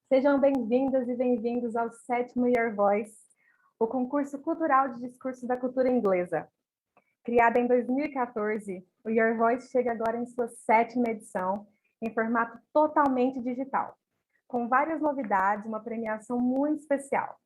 Sejam bem-vindas e bem-vindos ao 7º Your Voice, o concurso cultural de discurso da cultura inglesa. Criado em 2014, o Your Voice chega agora em sua 7ª edição, em formato totalmente digital, com várias novidades e uma premiação muito especial.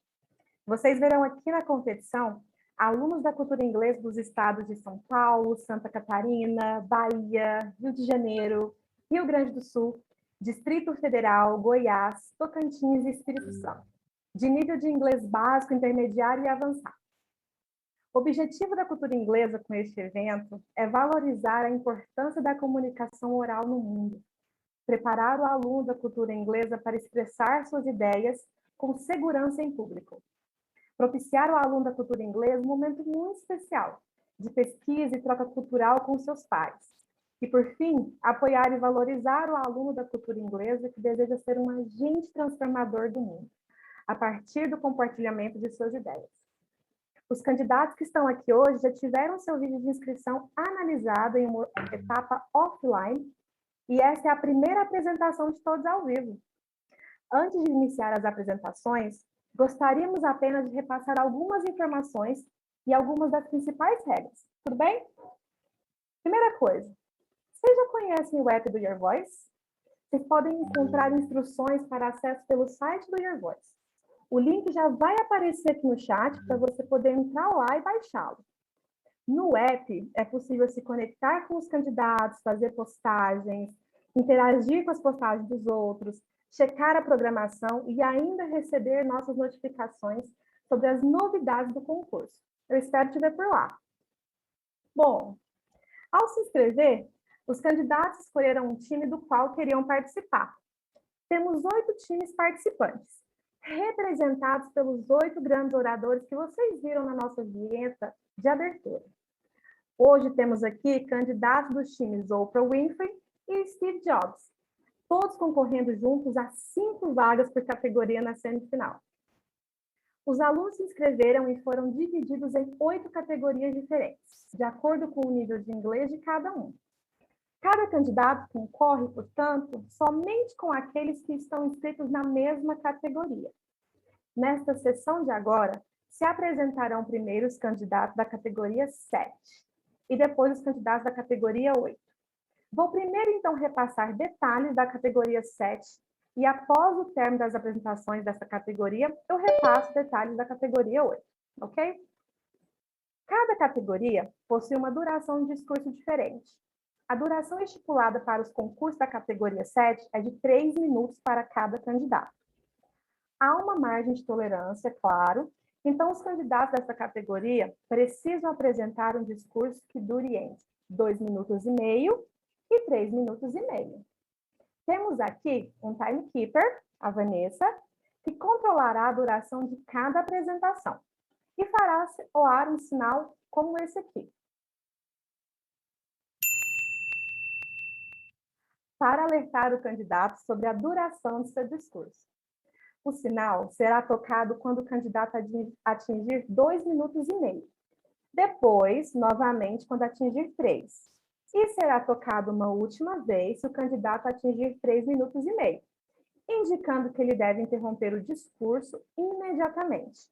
Vocês verão aqui na competição alunos da cultura inglesa dos estados de São Paulo, Santa Catarina, Bahia, Rio de Janeiro, Rio Grande do Sul, Distrito Federal, Goiás, Tocantins e Espírito Santo, de nível de inglês básico, intermediário e avançado. O objetivo da cultura inglesa com este evento é valorizar a importância da comunicação oral no mundo, preparar o aluno da cultura inglesa para expressar suas ideias com segurança em público, propiciar ao aluno da cultura inglesa um momento muito especial de pesquisa e troca cultural com seus pares. E, por fim, apoiar e valorizar o aluno da cultura inglesa que deseja ser um agente transformador do mundo, a partir do compartilhamento de suas ideias. Os candidatos que estão aqui hoje já tiveram seu vídeo de inscrição analisado em uma etapa offline, e essa é a primeira apresentação de todos ao vivo. Antes de iniciar as apresentações, gostaríamos apenas de repassar algumas informações e algumas das principais regras. Tudo bem? Primeira coisa, vocês já conhecem o app do Your Voice? Vocês podem encontrar instruções para acesso pelo site do Your Voice. O link já vai aparecer aqui no chat para você poder entrar lá e baixá-lo. No app, é possível se conectar com os candidatos, fazer postagens, interagir com as postagens dos outros, checar a programação e ainda receber nossas notificações sobre as novidades do concurso. Eu espero te ver por lá. Bom, ao se inscrever, os candidatos escolheram um time do qual queriam participar. Temos 8 times participantes, representados pelos 8 grandes oradores que vocês viram na nossa vinheta de abertura. Hoje temos aqui candidatos dos times Oprah Winfrey e Steve Jobs, todos concorrendo juntos a 5 vagas por categoria na semifinal. Os alunos se inscreveram e foram divididos em 8 categorias diferentes, de acordo com o nível de inglês de cada um. Cada candidato concorre, portanto, somente com aqueles que estão inscritos na mesma categoria. Nesta sessão de agora, se apresentarão primeiro os candidatos da categoria 7 e depois os candidatos da categoria 8. Vou primeiro, então, repassar detalhes da categoria 7 e, após o término das apresentações dessa categoria, eu repasso detalhes da categoria 8, ok? Cada categoria possui uma duração de discurso diferente. A duração estipulada para os concursos da categoria 7 é de 3 minutos para cada candidato. Há uma margem de tolerância, claro, então os candidatos dessa categoria precisam apresentar um discurso que dure entre 2 minutos e meio e 3 minutos e meio. Temos aqui um timekeeper, a Vanessa, que controlará a duração de cada apresentação e fará soar um sinal como esse aqui, para alertar o candidato sobre a duração de seu discurso. O sinal será tocado quando o candidato atingir 2 minutos e meio. Depois, novamente, quando atingir 3. E será tocado uma última vez se o candidato atingir 3 minutos e meio, indicando que ele deve interromper o discurso imediatamente.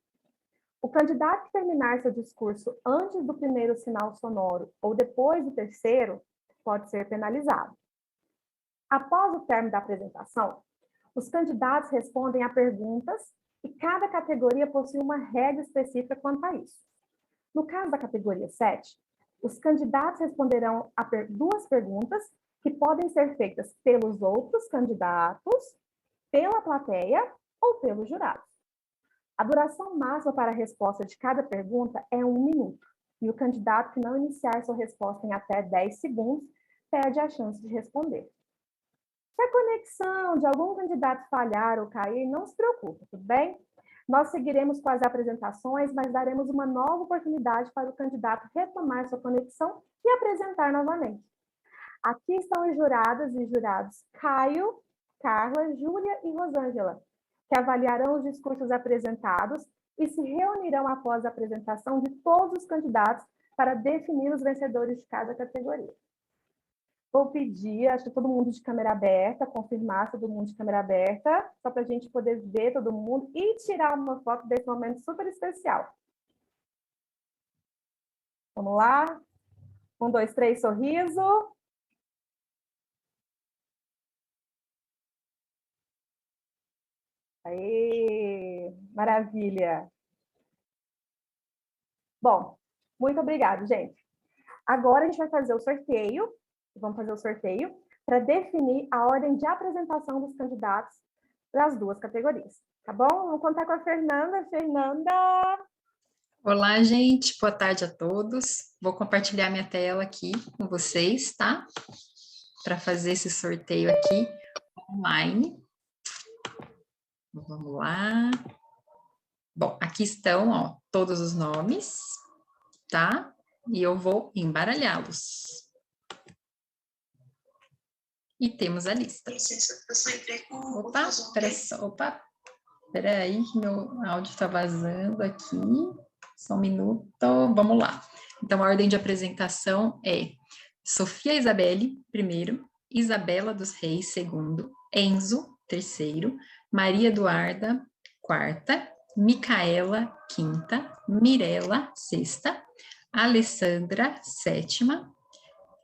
O candidato que terminar seu discurso antes do primeiro sinal sonoro ou depois do terceiro pode ser penalizado. Após o término da apresentação, os candidatos respondem a perguntas e cada categoria possui uma regra específica quanto a isso. No caso da categoria 7, os candidatos responderão a 2 perguntas que podem ser feitas pelos outros candidatos, pela plateia ou pelos jurados. A duração máxima para a resposta de cada pergunta é 1 minuto, e o candidato que não iniciar sua resposta em até 10 segundos perde a chance de responder. Se a conexão de algum candidato falhar ou cair, não se preocupe, tudo bem? Nós seguiremos com as apresentações, mas daremos uma nova oportunidade para o candidato retomar sua conexão e apresentar novamente. Aqui estão os juradas e jurados Caio, Carla, Júlia e Rosângela, que avaliarão os discursos apresentados e se reunirão após a apresentação de todos os candidatos para definir os vencedores de cada categoria. Vou pedir, acho que todo mundo de câmera aberta, confirmar todo mundo de câmera aberta, só para a gente poder ver todo mundo e tirar uma foto desse momento super especial. Vamos lá? 1, 2, 3, sorriso. Aê, maravilha. Bom, muito obrigada, gente. Agora a gente vai fazer o sorteio, vamos fazer o sorteio para definir a ordem de apresentação dos candidatos para as duas categorias, tá bom? Vamos contar com a Fernanda. Fernanda! Olá, gente, boa tarde a todos. Vou compartilhar minha tela aqui com vocês, tá? Para fazer esse sorteio aqui online. Vamos lá. Bom, aqui estão, ó, todos os nomes, tá? E eu vou embaralhá-los. E temos a lista. Opa, peraí, que meu áudio está vazando aqui. Só um minuto, vamos lá. Então, a ordem de apresentação é Sofia Isabelle, primeiro, Isabela dos Reis, segundo, Enzo, terceiro, Maria Eduarda, quarta, Micaela, quinta, Mirela, sexta, Alessandra, sétima,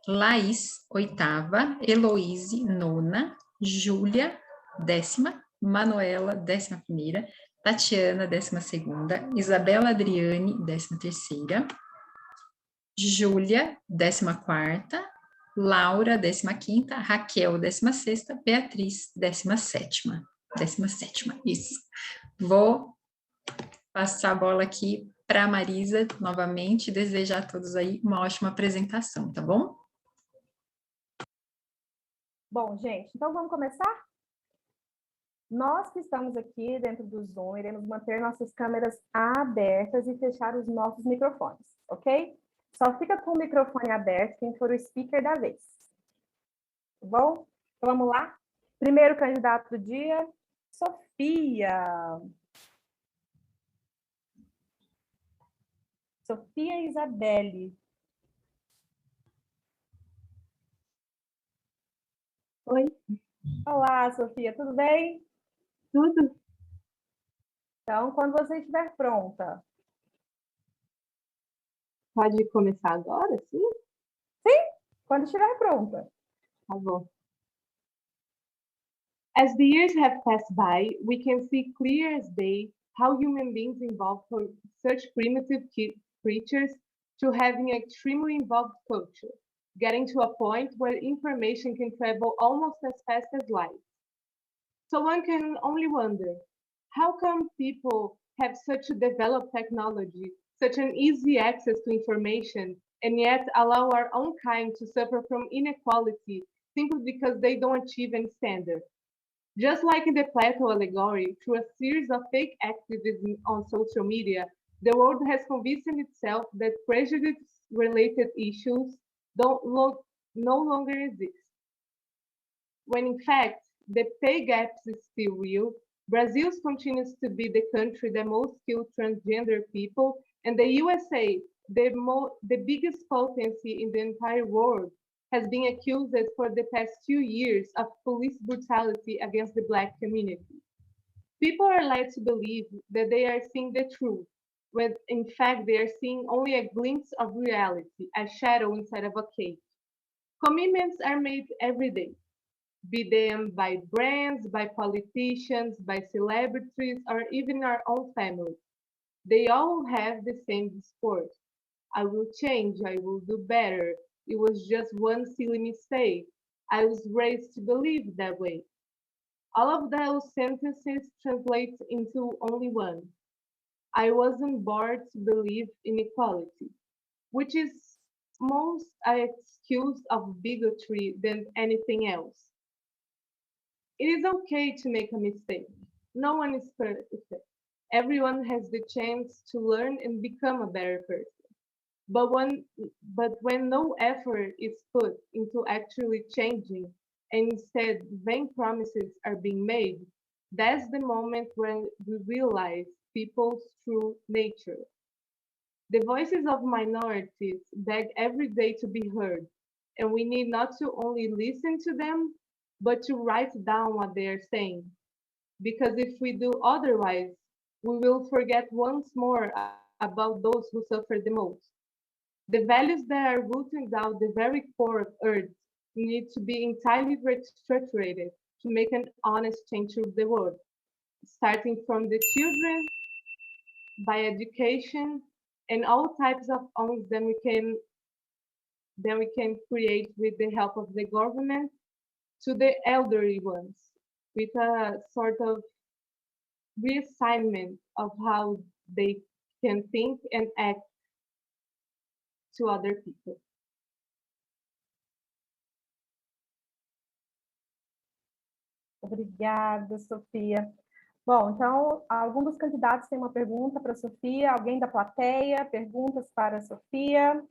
Laís, oitava, Heloíse, nona, Júlia, décima, Manuela, 11ª, Tatiana, 12ª, Isabela Adriane, 13ª, Júlia, 14ª, Laura, 15ª, Raquel, 16ª, Beatriz, 17ª. 17ª, isso. Vou passar a bola aqui para a Marisa novamente, desejar a todos aí uma ótima apresentação, tá bom? Bom, gente, então vamos começar? Nós que estamos aqui dentro do Zoom, iremos manter nossas câmeras abertas e fechar os nossos microfones, ok? Só fica com o microfone aberto quem for o speaker da vez. Tá bom? Então vamos lá? Primeiro candidato do dia, Sofia. Sofia Isabelle. Oi. Olá, Sofia, tudo bem? Tudo? Então, quando você estiver pronta. Pode começar agora, sim? Sim, quando estiver pronta. Tá bom. As the years have passed by, we can see clear as day how human beings evolved from such primitive creatures to having an extremely involved culture, getting to a point where information can travel almost as fast as light. So one can only wonder, how come people have such a developed technology, such an easy access to information, and yet allow our own kind to suffer from inequality simply because they don't achieve any standard? Just like in the Plato allegory, through a series of fake activism on social media, the world has convinced itself that prejudice-related issues no longer exist. When in fact, the pay gap is still real, Brazil continues to be the country that most kills transgender people, and the USA, the biggest potency in the entire world, has been accused for the past 2 years of police brutality against the Black community. People are led to believe that they are seeing the truth, when in fact they are seeing only a glimpse of reality, a shadow inside of a cave. Commitments are made every day, be them by brands, by politicians, by celebrities, or even our own family. They all have the same discourse. I will change, I will do better. It was just one silly mistake. I was raised to believe that way. All of those sentences translate into only one. I wasn't born to believe in equality, which is most an excuse of bigotry than anything else. It is okay to make a mistake. No one is perfect. Everyone has the chance to learn and become a better person. But when no effort is put into actually changing, and instead vain promises are being made, that's the moment when we realize people's true nature. The voices of minorities beg every day to be heard, And we need not to only listen to them, but to write down what they are saying. Because if we do otherwise, we will forget once more about those who suffer the most. The values that are rooted down the very core of Earth need to be entirely restructured to make an honest change to the world, starting from the children, by education, and all types of homes that we can create with the help of the government to the elderly ones, with a sort of reassignment of how they can think and act to other people. Obrigada, Sofia. Bom, então, algum dos candidatos tem uma pergunta para a Sofia? Alguém da plateia? Perguntas para a Sofia?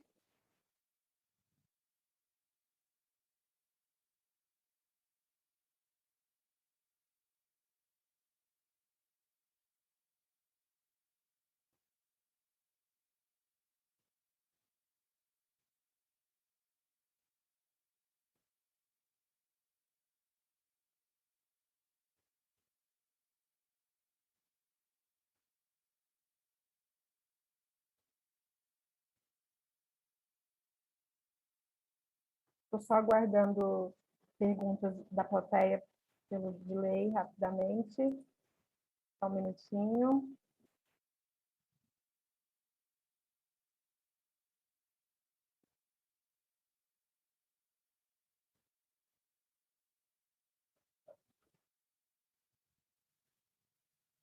Estou só aguardando perguntas da plateia pelo delay rapidamente. Só um minutinho.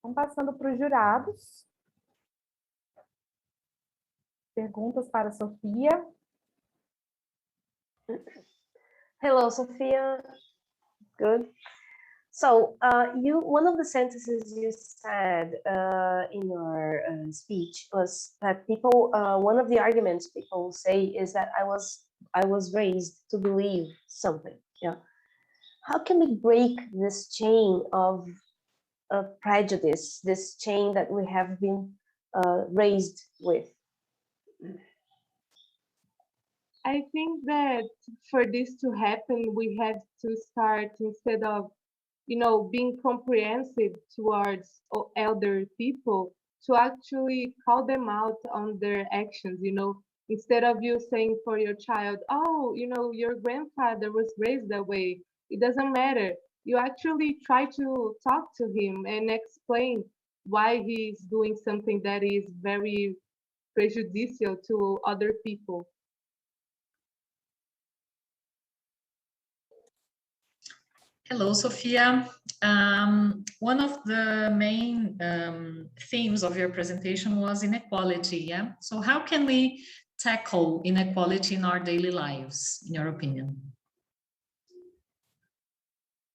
Vamos passando para os jurados. Perguntas para a Sofia. Hello, Sophia. Good. So, one of the sentences you said in your speech was that people, one of the arguments people say is that I was raised to believe something. Yeah. How can we break this chain of prejudice, this chain that we have been raised with? I think that for this to happen, we have to start, instead of, being comprehensive towards elder people, to actually call them out on their actions. Instead of you saying for your child, oh, your grandfather was raised that way, it doesn't matter. You actually try to talk to him and explain why he's doing something that is very prejudicial to other people. Hello, Sophia. One of the main themes of your presentation was inequality, yeah? So how can we tackle inequality in our daily lives, in your opinion?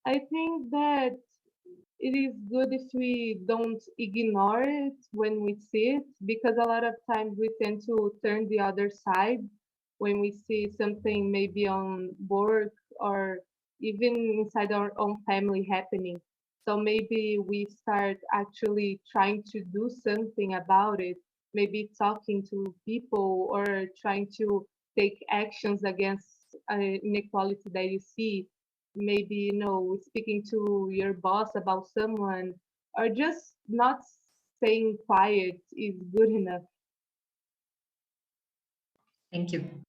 I think that it is good if we don't ignore it when we see it, because a lot of times we tend to turn the other side when we see something maybe on work or even inside our own family happening. So maybe we start actually trying to do something about it, maybe talking to people or trying to take actions against inequality that you see. Maybe, speaking to your boss about someone, or just not staying quiet is good enough. Thank you.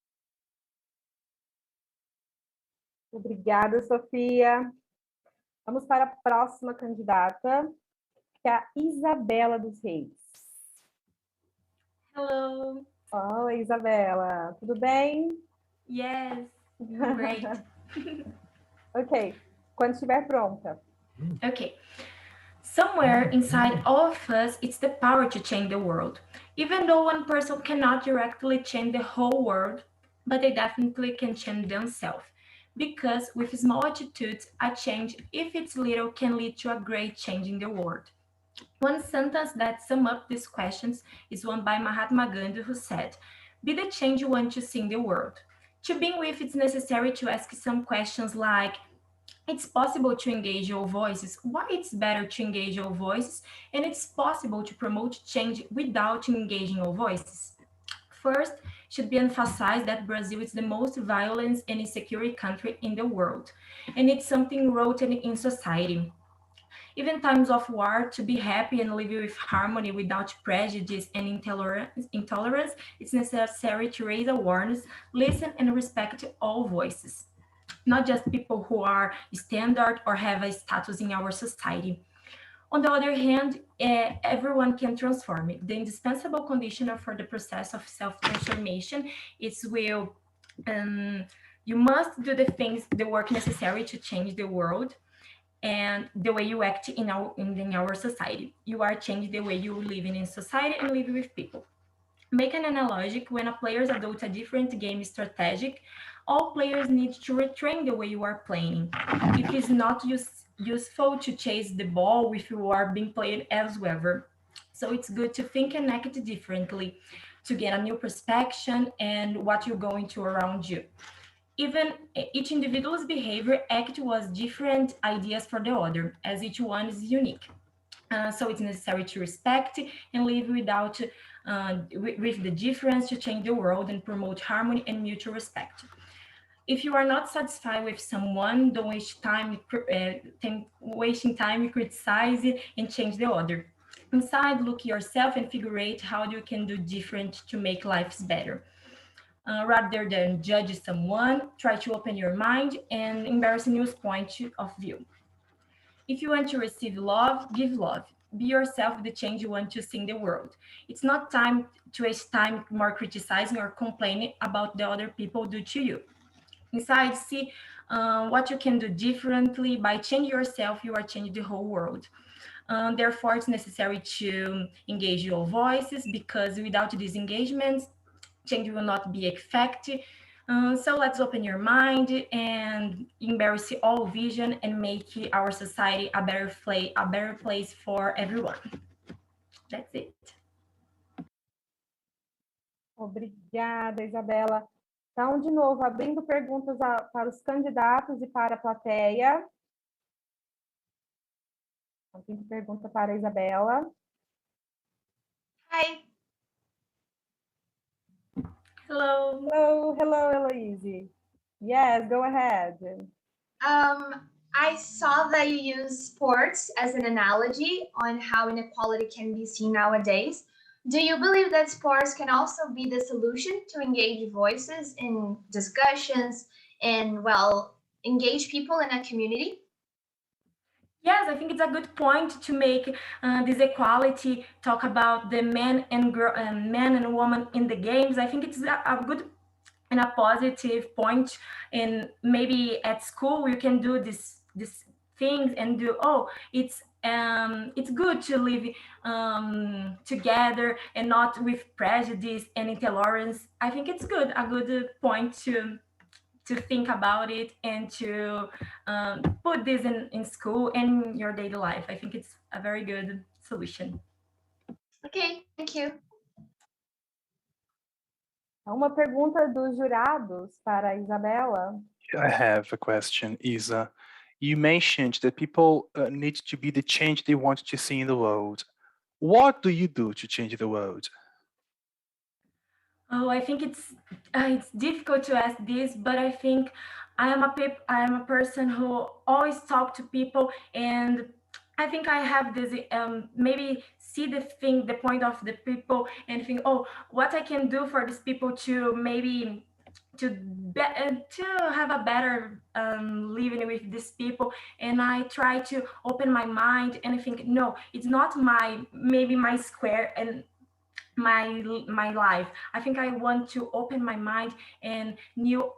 Obrigada, Sofia. Vamos para a próxima candidata, que é a Isabela dos Reis. Hello. Oi, Isabela. Tudo bem? Yes. Great. Ok. Quando estiver pronta. Okay. Somewhere inside all of us, it's the power to change the world. Even though one person cannot directly change the whole world, but they definitely can change themselves. Because with small attitudes, a change, if it's little, can lead to a great change in the world. One sentence that sums up these questions is one by Mahatma Gandhi, who said, "Be the change you want to see in the world." To begin with, it's necessary to ask some questions like, it's possible to engage your voices, why it's better to engage your voices, and it's possible to promote change without engaging your voices. First, it should be emphasized that Brazil is the most violent and insecure country in the world, and it's something rooted in society. Even in times of war, to be happy and live with harmony without prejudice and intolerance, it's necessary to raise awareness, listen, and respect all voices, not just people who are standard or have a status in our society. On the other hand, everyone can transform it. The indispensable condition for the process of self-transformation is um, you must do the things, the work necessary to change the world and the way you act in our society. You are changing the way you live in society and live with people. Make an analogy: when a player adopt a different game strategic, all players need to retrain the way you are playing. It is not useful to chase the ball if you are being played elsewhere. So it's good to think and act differently to get a new perspective and what you're going to around you. Even each individual's behavior act was different ideas for the other, as each one is unique. So it's necessary to respect and live with the difference to change the world and promote harmony and mutual respect. If you are not satisfied with someone, don't wasting time criticize it and change the other. Inside, look yourself and figure out how you can do different to make lives better. Rather than judge someone, try to open your mind and embrace a new point of view. If you want to receive love, give love. Be yourself the change you want to see in the world. It's not time to waste time more criticizing or complaining about the other people do to you. Inside, see what you can do differently. By changing yourself, you are changing the whole world. Therefore, it's necessary to engage your voices, because without these engagements, change will not be effective. So let's open your mind and embrace all vision and make our society a better place for everyone. That's it. Obrigada, Isabela. Então, de novo, abrindo perguntas para os candidatos e para a plateia. Então, tem pergunta para a Isabela. Hi. Hello. Hello, Eloise. Yes, go ahead. I saw that you use sports as an analogy on how inequality can be seen nowadays. Do you believe that sports can also be the solution to engage voices in discussions and, well, engage people in a community? Yes, I think it's a good point to make this equality, talk about the men and women in the games. I think it's a good and a positive point. And maybe at school you can do this things and do, it's good to live together and not with prejudice and intolerance. I think it's a good point to think about it and to put this in school and in your daily life. I think it's a very good solution. Okay, thank you. Uma pergunta dos jurados para a Isabela. I have a question, Isa. You mentioned that people need to be the change they want to see in the world. What do you do to change the world? Oh, I think it's difficult to ask this, but I think I am a person who always talk to people, and I think I have this maybe see the point of the people and think, what I can do for these people to maybe to have a better living with these people. And I try to open my mind and I think, no, it's not maybe my square and my life. I think I want to open my mind and know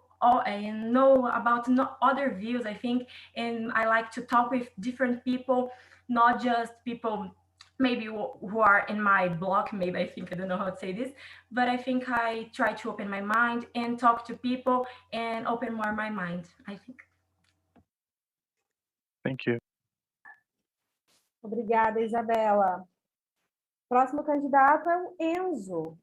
about other views, I think. And I like to talk with different people, not just people maybe who are in my block, maybe. I don't know how to say this, but I think I try to open my mind and talk to people and open more my mind, I think. Thank you. Obrigada, Isabela. Próximo candidato é o Enzo.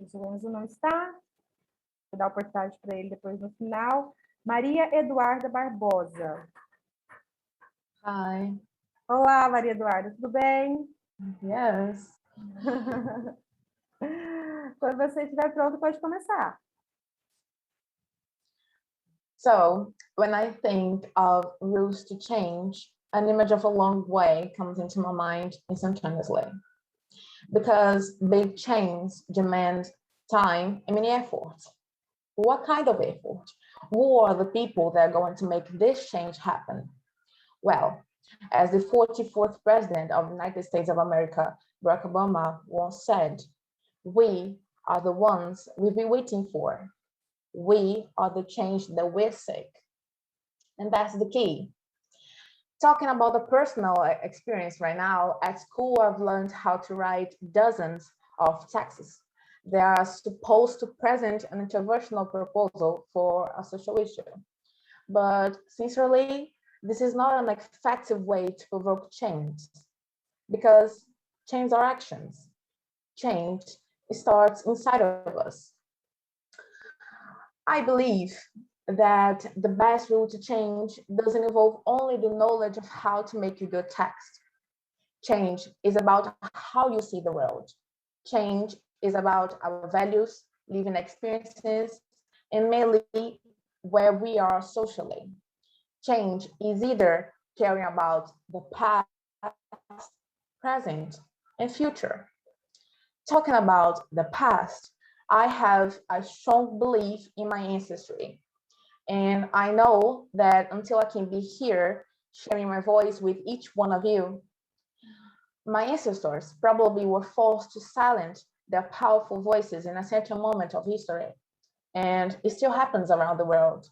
O Enzo não está. Vou dar a oportunidade para ele depois no final. Maria Eduarda Barbosa. Hi. Olá, Maria Eduarda, tudo bem? Yes. Quando você estiver pronto, pode começar. So when I think of rules to change, an image of a long way comes into my mind instantaneously. Because big change demands time and many effort. What kind of effort? Who are the people that are going to make this change happen? Well, as the 44th president of the United States of America, Barack Obama, once said, we are the ones we've been waiting for. We are the change that we're seek. And that's the key. Talking about the personal experience right now, at school, I've learned how to write dozens of texts. They are supposed to present an interventional proposal for a social issue. But sincerely, this is not an effective way to provoke change, because change are actions. Change starts inside of us. I believe that the best route to change doesn't involve only the knowledge of how to make a good text. Change is about how you see the world. Change is about our values, living experiences, and mainly where we are socially. Change is either caring about the past, present, and future. Talking about the past, I have a strong belief in my ancestry. And I know that until I can be here sharing my voice with each one of you, my ancestors probably were forced to silence their powerful voices in a certain moment of history. And it still happens around the world.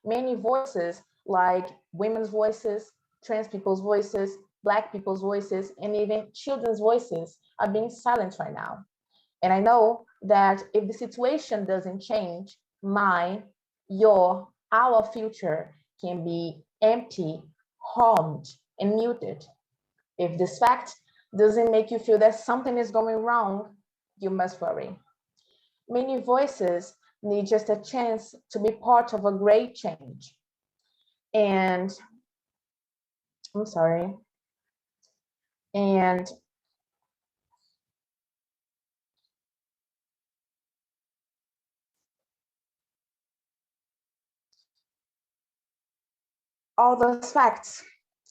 Many voices, like women's voices, trans people's voices, Black people's voices, and even children's voices, are being silenced right now. And I know that if the situation doesn't change, mine, your, our future can be empty, harmed, and muted. If this fact doesn't make you feel that something is going wrong, you must worry. Many voices need just a chance to be part of a great change. And I'm sorry. And all those facts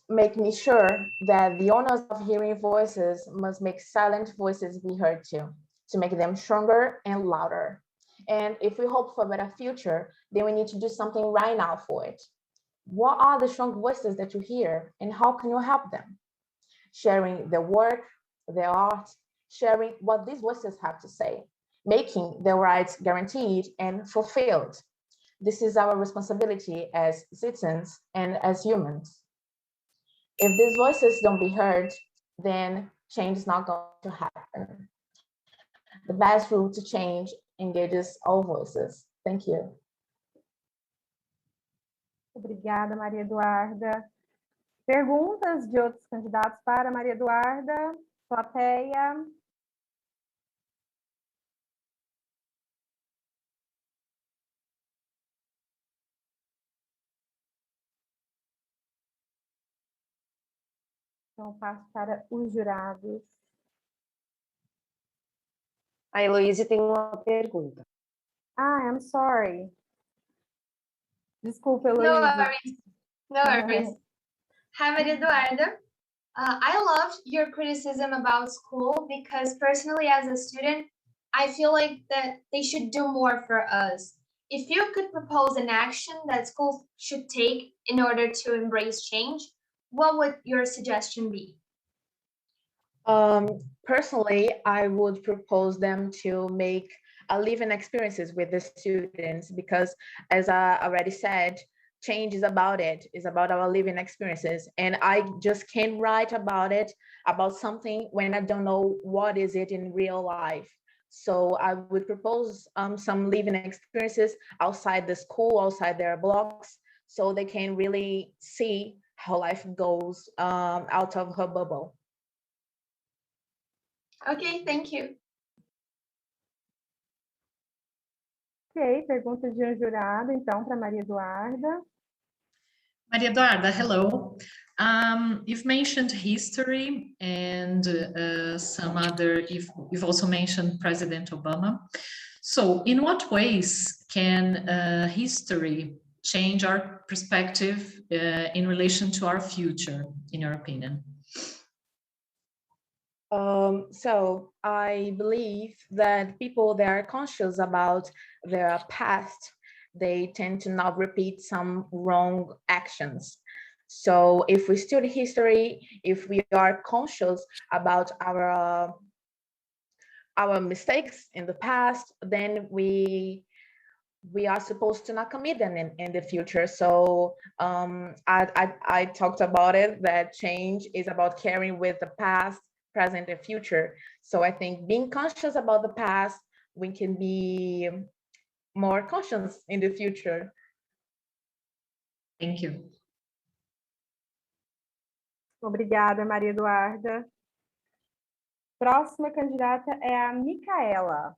make me sure that the owners of hearing voices must make silent voices be heard too, to make them stronger and louder. And if we hope for a better future, then we need to do something right now for it. What are the strong voices that you hear, and how can you help them? Sharing their work, their art, sharing what these voices have to say, making their rights guaranteed and fulfilled. This is our responsibility as citizens and as humans. If these voices don't be heard, then change is not going to happen. The best route to change engages all voices. Thank you. Obrigada, Maria Eduarda. Perguntas de outros candidatos para Maria Eduarda? Plateia? Então, passo para os jurados. A Heloísa tem uma pergunta. Ah, I'm sorry. Desculpa, No Heloísa. worries. No worries. Hi, Maria Eduarda. I loved your criticism about school because personally, as a student, I feel like that they should do more for us. If you could propose an action that schools should take in order to embrace change, what would your suggestion be? Personally, I would propose them to make living experiences with the students, because as I already said, change is about our living experiences. And I just can't write about it, about something, when I don't know what is it in real life. So I would propose some living experiences outside the school, outside their blocks, so they can really see how life goes out of her bubble. Okay, thank you. Ok, pergunta de um jurado, então, para Maria Eduarda. Maria Eduarda, hello. You've mentioned history and some other, you've also mentioned President Obama. So in what ways can history change our perspective in relation to our future, in your opinion? So I believe that people that are conscious about their past, they tend to not repeat some wrong actions. So if we study history, if we are conscious about our mistakes in the past, then we are supposed to not commit them in the future. So I talked about it, that change is about carrying with the past, present, and future. So I think being conscious about the past, we can be more conscious in the future. Thank you. Obrigada, Maria Eduarda. Próxima candidata é a Micaela.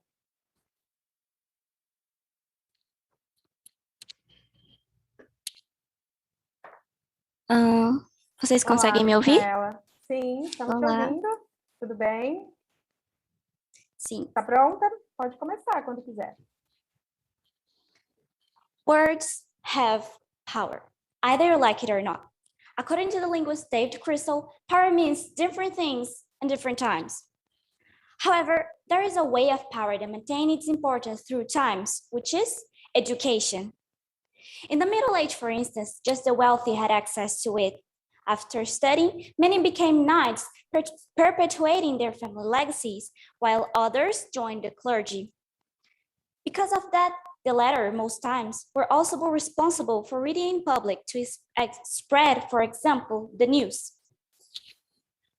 Vocês Olá, conseguem me ouvir? Micaela. Sim, estamos te Olá. ouvindo. Tudo bem? Sim. Está pronta? Pode começar quando quiser. Words have power, either you like it or not. According to the linguist David Crystal, power means different things in different times. However, there is a way of power that maintains its importance through times, which is education. In the Middle Age, for instance, just the wealthy had access to it. After studying, many became knights, perpetuating their family legacies, while others joined the clergy. Because of that, the latter, most times, were also responsible for reading in public to spread, for example, the news.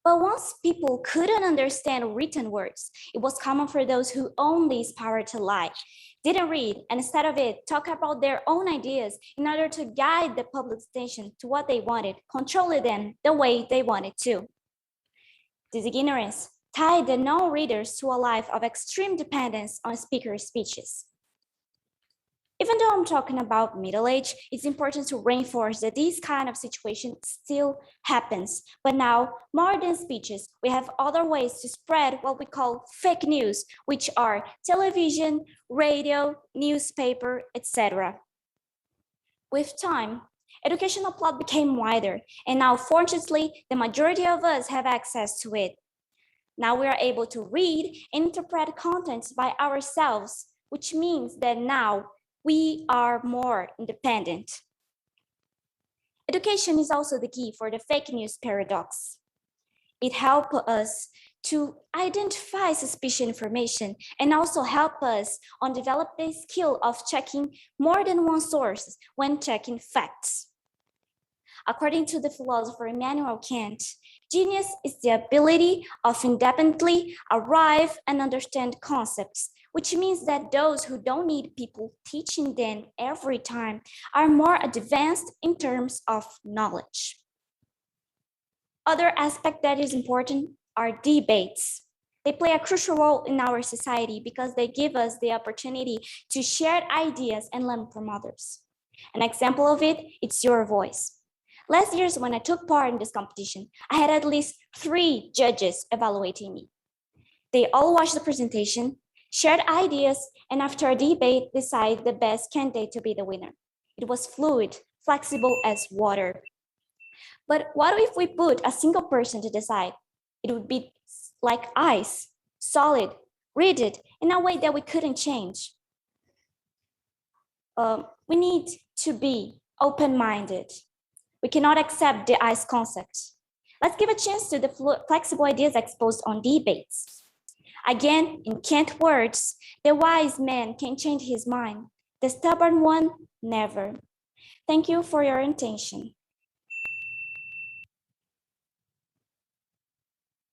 But once people couldn't understand written words, it was common for those who owned this power to lie, didn't read, and instead of it, talk about their own ideas in order to guide the public's attention to what they wanted, controlling them the way they wanted to. This ignorance tied the non-readers to a life of extreme dependence on speakers' speeches. Even though I'm talking about Middle Age, it's important to reinforce that this kind of situation still happens. But now, more than speeches, we have other ways to spread what we call fake news, which are television, radio, newspaper, etc. With time, educational plot became wider, and now, fortunately, the majority of us have access to it. Now we are able to read and interpret contents by ourselves, which means that now we are more independent. Education is also the key for the fake news paradox. It helps us to identify suspicious information and also help us on develop the skill of checking more than one source when checking facts. According to the philosopher Immanuel Kant, genius is the ability of independently arrive and understand concepts, which means that those who don't need people teaching them every time are more advanced in terms of knowledge. Other aspect that is important are debates. They play a crucial role in our society because they give us the opportunity to share ideas and learn from others. An example of it, it's your voice. Last year, when I took part in this competition, I had at least 3 judges evaluating me. They all watched the presentation, shared ideas, and after a debate, decided the best candidate to be the winner. It was fluid, flexible as water. But what if we put a single person to decide? It would be like ice, solid, rigid, in a way that we couldn't change. We need to be open-minded. We cannot accept the ice concept. Let's give a chance to the flexible ideas exposed on debates. Again, in Kant's words, the wise man can change his mind. The stubborn one, never. Thank you for your attention.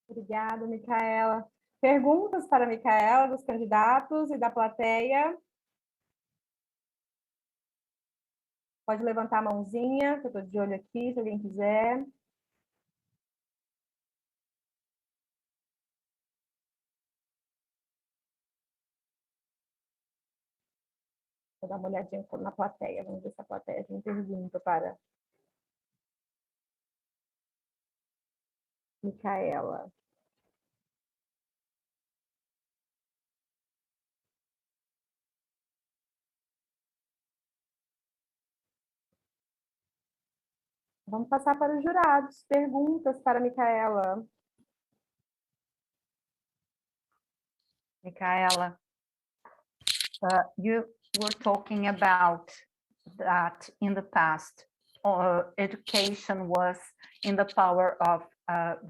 Obrigada, Micaela. Perguntas para a Micaela, dos candidatos e da plateia? Pode levantar a mãozinha, que eu estou de olho aqui, se alguém quiser. Vou dar uma olhadinha na plateia, vamos ver se a plateia tem pergunta para Micaela. Vamos passar para os jurados. Perguntas para a Micaela. Micaela, you were talking about that in the past, education was in the power of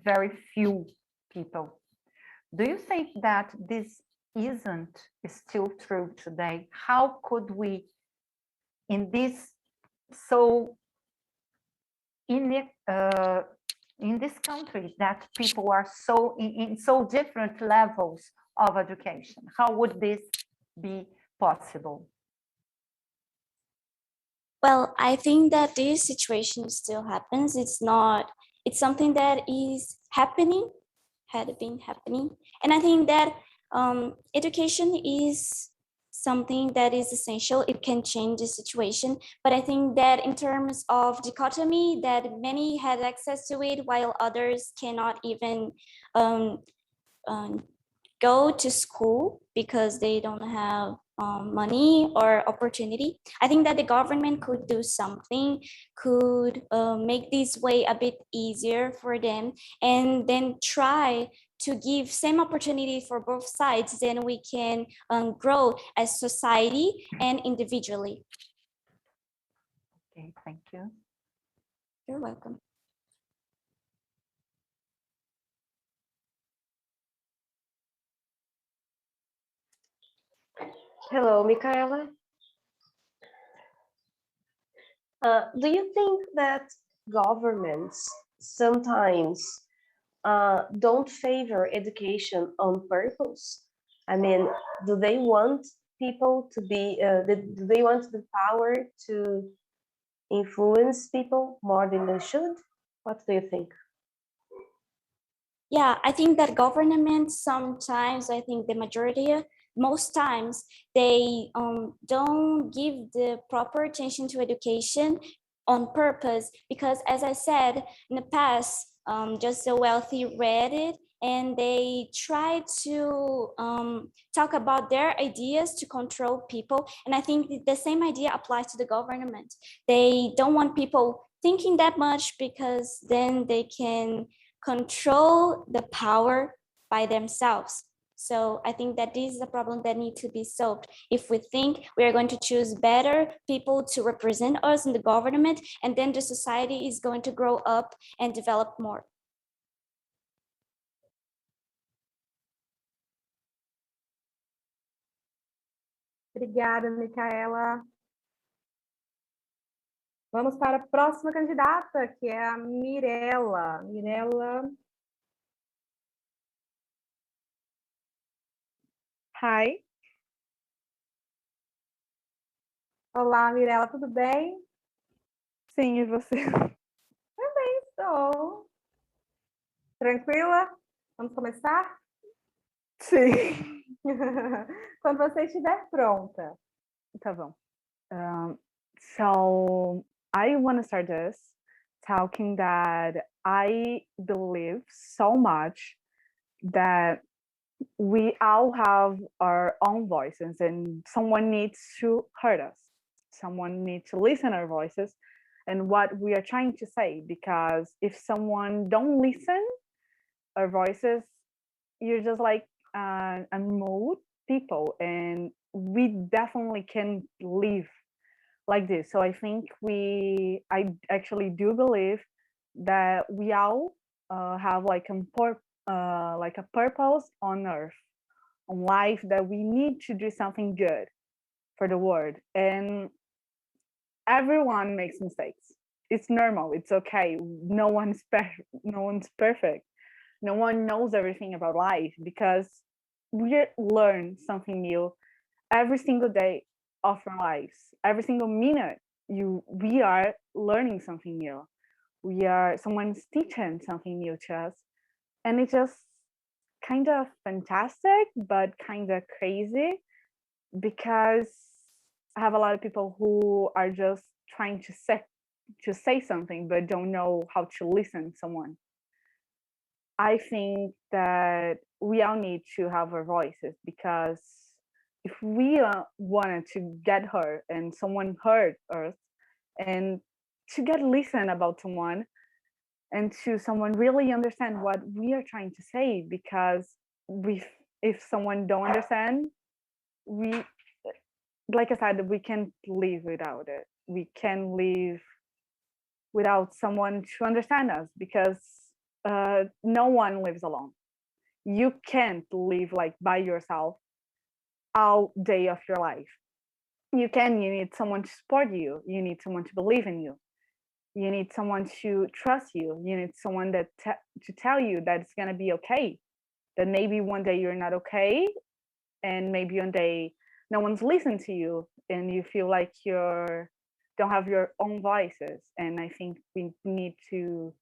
very few people. Do you think that this isn't still true today? How could we, in this in this country that people are so in so different levels of education, how would this be possible? Well, I think that this situation still happens. It's something that is happening, had been happening. And I think that education is something that is essential. It can change the situation. But I think that in terms of dichotomy, that many had access to it while others cannot even go to school because they don't have money or opportunity. I think that the government could do something, could make this way a bit easier for them, and then try to give same opportunity for both sides. Then we can grow as society and individually. Okay, thank you. You're welcome. Hello, Micaela. Do you think that governments sometimes don't favor education on purpose? I mean, do they want people to be, do they want the power to influence people more than they should? What do you think? Yeah, I think that government sometimes, I think the majority, most times, they don't give the proper attention to education on purpose, because as I said in the past, just the wealthy read it and they try to talk about their ideas to control people. And I think the same idea applies to the government. They don't want people thinking that much because then they can control the power by themselves. So I think that this is a problem that needs to be solved. If we think we are going to choose better people to represent us in the government, and then the society is going to grow up and develop more. Obrigada, Micaela. Vamos para a próxima candidata, que é a Mirella. Mirella. Hi. Olá, Mirella, tudo bem? Sim, e você? Também estou. Tranquila? Vamos começar? Sim. Quando você estiver pronta. Tá bom. So I want to start this talking that I believe so much that we all have our own voices and someone needs to hear us. Someone needs to listen our voices and what we are trying to say, because if someone don't listen our voices, you're just like a mute people, and we definitely can live like this. So I think I actually do believe that we all have like a purpose on earth, on life, that we need to do something good for the world. And everyone makes mistakes. It's normal. It's okay. No one's perfect. No one knows everything about life, because we learn something new every single day of our lives. Every single minute, we are learning something new. Someone's teaching something new to us, and it's just kind of fantastic, but kind of crazy, because I have a lot of people who are just trying to say something but don't know how to listen to someone. I think that we all need to have our voices, because if we wanted to get heard and someone heard us, and to get listen about someone, and to someone really understand what we are trying to say, because we if someone don't understand, we, like I said, we can't live without it. We can live without someone to understand us, because no one lives alone. You can't live like by yourself all day of your life. You need someone to support you. You need someone to believe in you. You need someone to trust you. You need someone to tell you that it's going to be okay. That maybe one day you're not okay, and maybe one day no one's listening to you, and you feel like you're don't have your own voices. And I think we need to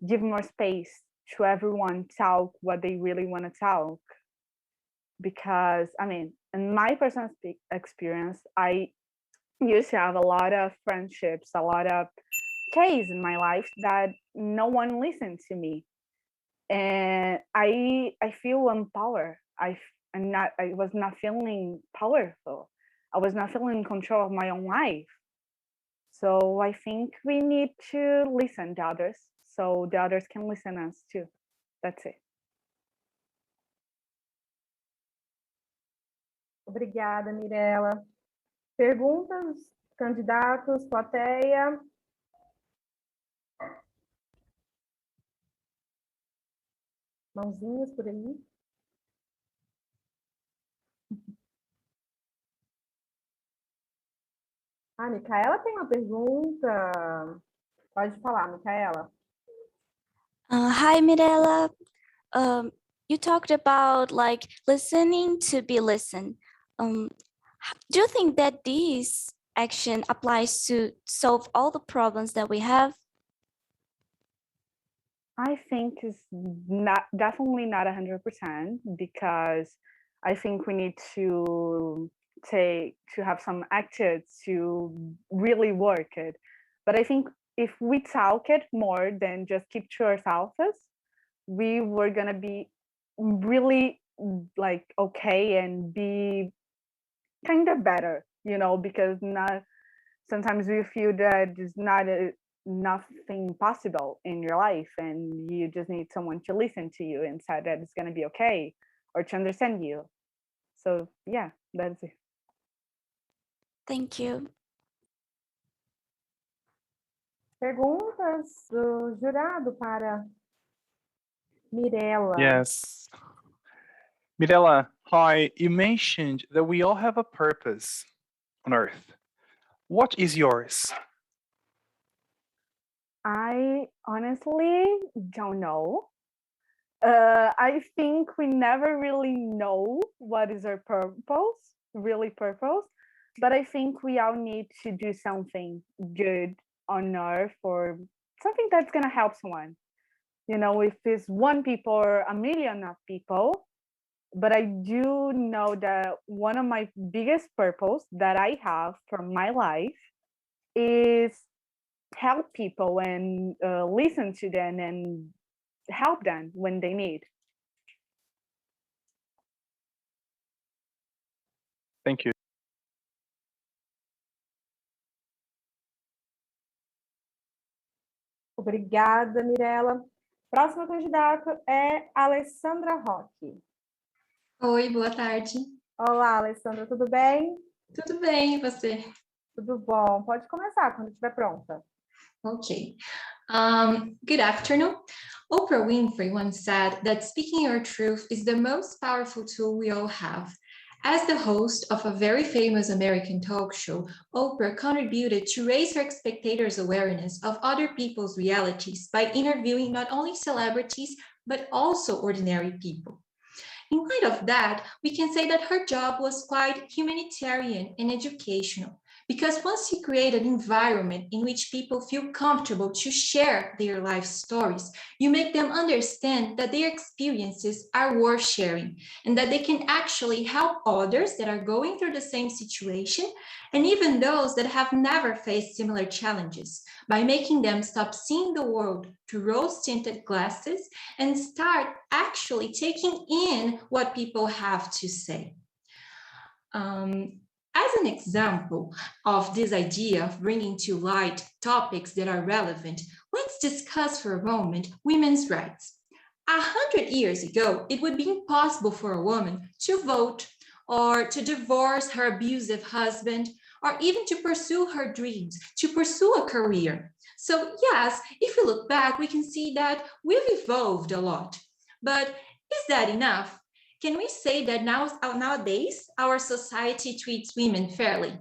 give more space to everyone talk what they really want to talk. Because I mean, in my personal experience, I used to have a lot of friendships, a lot of cases in my life that no one listened to me, and I feel empowered. I was not feeling powerful. I was not feeling in control of my own life. So I think we need to listen to others, so the others can listen us too. That's it. Obrigada, Mirela. Perguntas, candidatos, plateia? Mãozinhas por aí? Ah, Micaela tem uma pergunta. Pode falar, Micaela. Hi, Mirella. You talked about like listening to be listened. Do you think that this action applies to solve all the problems that we have? I think it's definitely not 100%, because I think we need to have some actions to really work it. But I think if we talk it more than just keep to ourselves, we were gonna be really like okay and be kind of better, because not sometimes we feel that there's not nothing possible in your life, and you just need someone to listen to you and say that it's going to be okay, or to understand you. So yeah, that's it. Thank you. Perguntas do jurado para Mirela. Yes. Mirela, hi. You mentioned that we all have a purpose on Earth. What is yours? I honestly don't know. I think we never really know what is our purpose, but I think we all need to do something good on Earth, or something that's going to help someone. If it's one people or a million of people. But I do know that one of my biggest purpose that I have for my life is help people and listen to them and help them when they need. Thank you. Obrigada, Mirela. Próxima candidata é Alessandra Roque. Oi, boa tarde. Olá, Alessandra, tudo bem? Tudo bem, e você? Tudo bom. Pode começar quando estiver pronta. Okay. Good afternoon. Oprah Winfrey once said that speaking your truth is the most powerful tool we all have. As the host of a very famous American talk show, Oprah contributed to raise her spectators' awareness of other people's realities by interviewing not only celebrities, but also ordinary people. In light of that, we can say that her job was quite humanitarian and educational, Because once you create an environment in which people feel comfortable to share their life stories, you make them understand that their experiences are worth sharing and that they can actually help others that are going through the same situation and even those that have never faced similar challenges by making them stop seeing the world through rose-tinted glasses and start actually taking in what people have to say. As an example of this idea of bringing to light topics that are relevant, let's discuss for a moment women's rights. 100 years ago, it would be impossible for a woman to vote or to divorce her abusive husband or even to pursue her dreams, to pursue a career. So yes, if we look back, we can see that we've evolved a lot. But is that enough? Can we say that nowadays our society treats women fairly?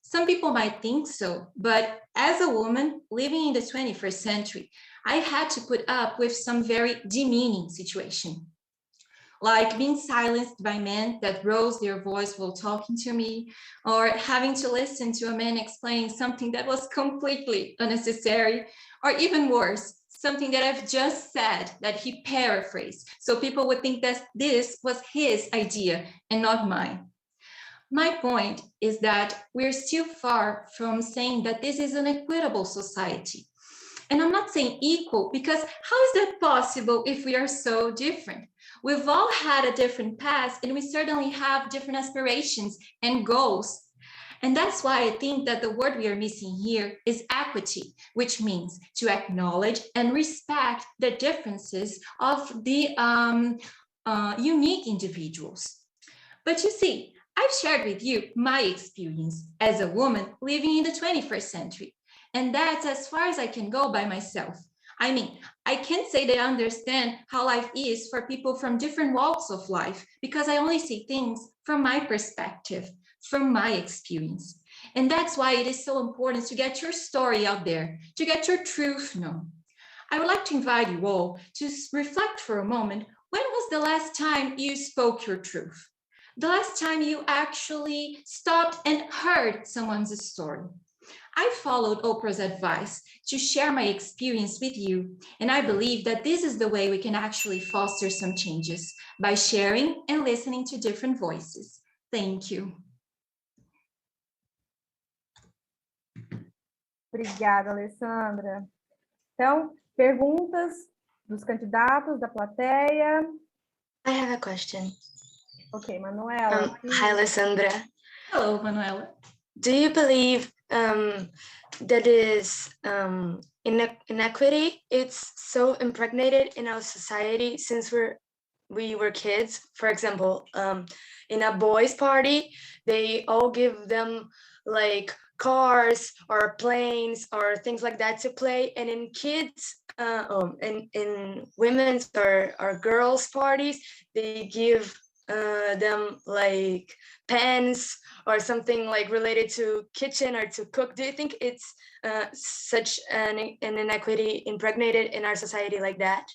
Some people might think so, but as a woman living in the 21st century, I had to put up with some very demeaning situations, like being silenced by men that rose their voice while talking to me, or having to listen to a man explain something that was completely unnecessary, or even worse, something that I've just said that he paraphrased. So people would think that this was his idea and not mine. My point is that we're still far from saying that this is an equitable society. And I'm not saying equal because how is that possible if we are so different? We've all had a different past and we certainly have different aspirations and goals. And that's why I think that the word we are missing here is equity, which means to acknowledge and respect the differences of the unique individuals. But you see, I've shared with you my experience as a woman living in the 21st century, and that's as far as I can go by myself. I mean, I can't say that I understand how life is for people from different walks of life because I only see things from my perspective, from my experience. And that's why it is so important to get your story out there, to get your truth known. I would like to invite you all to reflect for a moment. When was the last time you spoke your truth? The last time you actually stopped and heard someone's story? I followed Oprah's advice to share my experience with you, and I believe that this is the way we can actually foster some changes, by sharing and listening to different voices. Thank you. Obrigada, Alessandra. Então, perguntas dos candidatos, da plateia. I have a question. Okay, Manuela. Hi, Alessandra. Hello, Manuela. Do you believe that is inequity? It's so impregnated in our society since we were kids. For example, in a boys' party, they all give them like cars or planes or things like that to play, and in kids in women's or girls' parties, they give them like pens or something like related to kitchen or to cook. Do you think it's such an inequity impregnated in our society like that?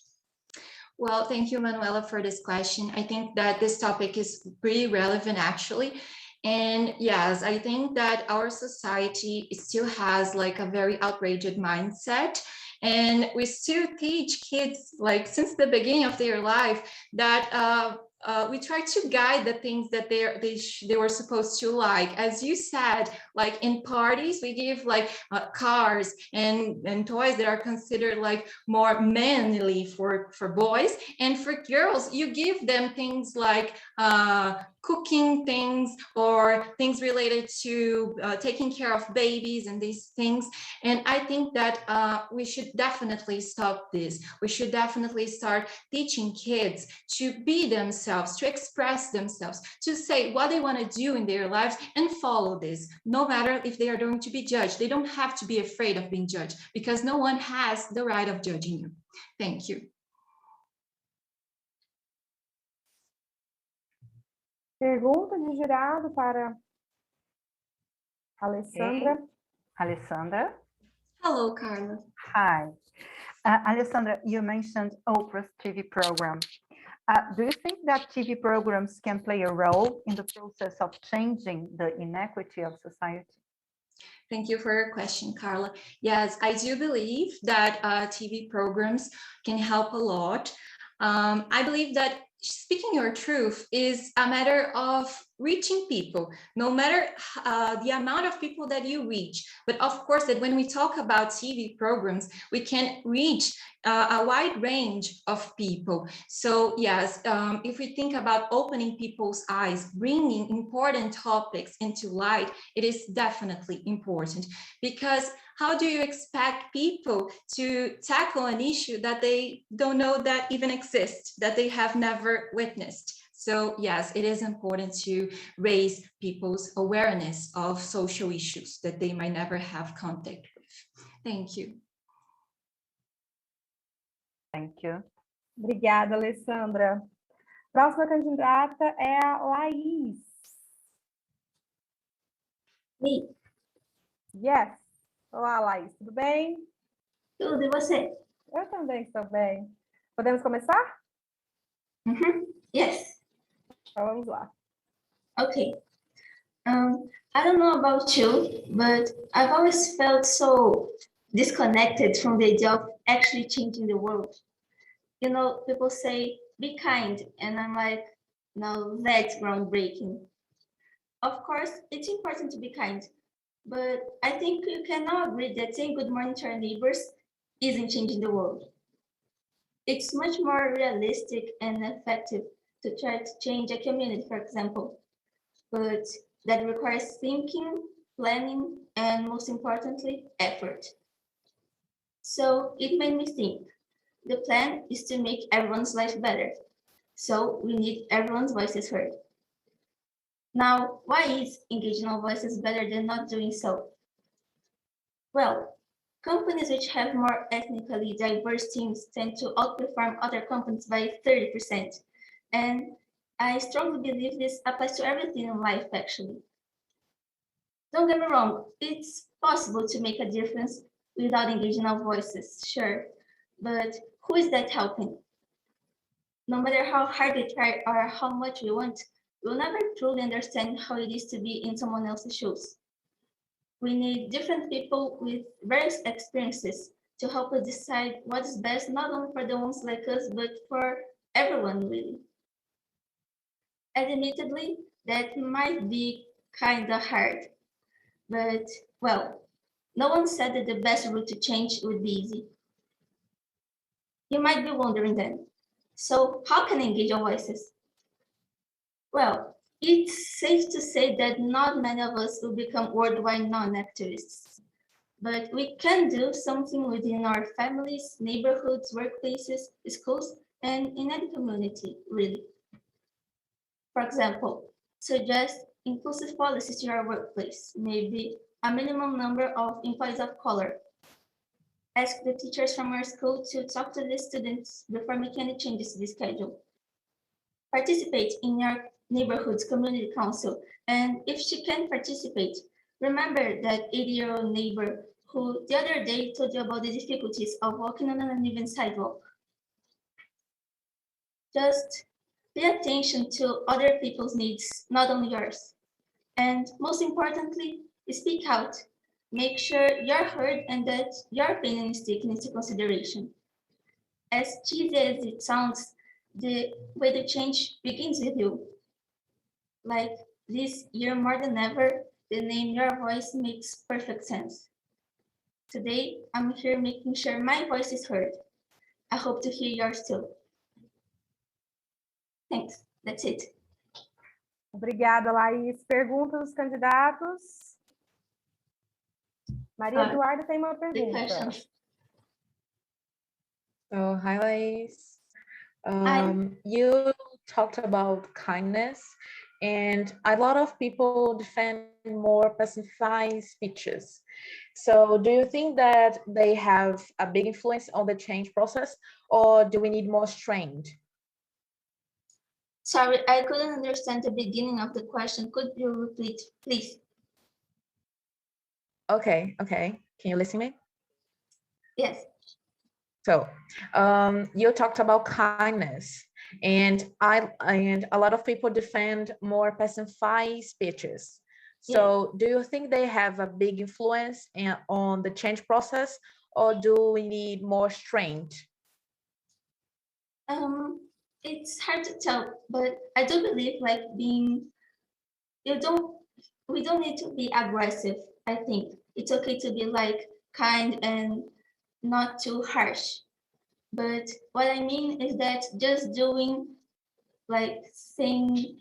Well, thank you, Manuela, for this question. I think that this topic is pretty relevant, actually. And yes, I think that our society still has like a very outraged mindset. And we still teach kids, like since the beginning of their life, that we try to guide the things that they were supposed to like. As you said, like in parties, we give like cars and toys that are considered like more manly for boys. And for girls, you give them things like cooking things or things related to taking care of babies and these things. And I think that we should definitely stop this. We should definitely start teaching kids to be themselves, to express themselves, to say what they want to do in their lives and follow this, no matter if they are going to be judged. They don't have to be afraid of being judged because no one has the right of judging you. Thank you. Pergunta de jurado para Alessandra. Hey. Alessandra. Hello, Carla. Hi. Alessandra, you mentioned Oprah's TV program. Do you think that TV programs can play a role in the process of changing the inequity of society? Thank you for your question, Carla. Yes, I do believe that TV programs can help a lot. I believe that speaking your truth is a matter of reaching people, no matter the amount of people that you reach. But of course, that when we talk about TV programs, we can reach a wide range of people. So yes, if we think about opening people's eyes, bringing important topics into light, it is definitely important, because how do you expect people to tackle an issue that they don't know that even exists, that they have never witnessed? So yes, it is important to raise people's awareness of social issues that they might never have contact with. Thank you. Thank you. Obrigada, Alessandra. Próxima candidata é a Laís. Me. Yes. Olá, Laís, tudo bem? Tudo, e você? Eu também estou bem. Podemos começar? Yes. Então vamos lá. Okay. I don't know about you, but I've always felt so disconnected from the idea of actually changing the world. You know, people say, be kind, and I'm like, no, that's groundbreaking. Of course, it's important to be kind, but I think you can all agree that saying good morning to our neighbors isn't changing the world. It's much more realistic and effective to try to change a community, for example, but that requires thinking, planning, and most importantly, effort. So it made me think. The plan is to make everyone's life better. So we need everyone's voices heard. Now, why is engaging all voices better than not doing so? Well, companies which have more ethnically diverse teams tend to outperform other companies by 30%. And I strongly believe this applies to everything in life, actually. Don't get me wrong, it's possible to make a difference without engaging all voices, sure, but who is that helping? No matter how hard we try or how much we want, we'll never truly understand how it is to be in someone else's shoes. We need different people with various experiences to help us decide what is best, not only for the ones like us, but for everyone, really. Admittedly, that might be kind of hard, but well, no one said that the best route to change would be easy. You might be wondering then, so how can I engage our voices? Well, it's safe to say that not many of us will become worldwide non-activists, but we can do something within our families, neighborhoods, workplaces, schools, and in any community, really. For example, suggest inclusive policies to your workplace, maybe a minimum number of employees of color. Ask the teachers from your school to talk to the students before making any changes to the schedule. Participate in your neighborhood's community council, and if she can participate, remember that 80-year-old neighbor who the other day told you about the difficulties of walking on an uneven sidewalk. Just pay attention to other people's needs, not only yours. And most importantly, speak out. Make sure you're heard and that your opinion is taken into consideration. As cheesy as it sounds, the way to change begins with you. Like this year more than ever, the name Your Voice makes perfect sense. Today, I'm here making sure my voice is heard. I hope to hear yours too. Thanks, that's it. Obrigada, Laís. Pergunta dos candidatos. Maria Eduarda tem uma pergunta. So, hi, Laís. You talked about kindness, and a lot of people defend more pacified speeches. So do you think that they have a big influence on the change process, or do we need more strength? Sorry, I couldn't understand the beginning of the question. Could you repeat, please? Okay. Can you listen to me? Yes. So you talked about kindness, and a lot of people defend more pacified speeches. So do you think they have a big influence on the change process, or do we need more strength? It's hard to tell, but I do believe like being you don't we don't need to be aggressive. I think it's okay to be like kind and not too harsh. But what I mean is that just doing like saying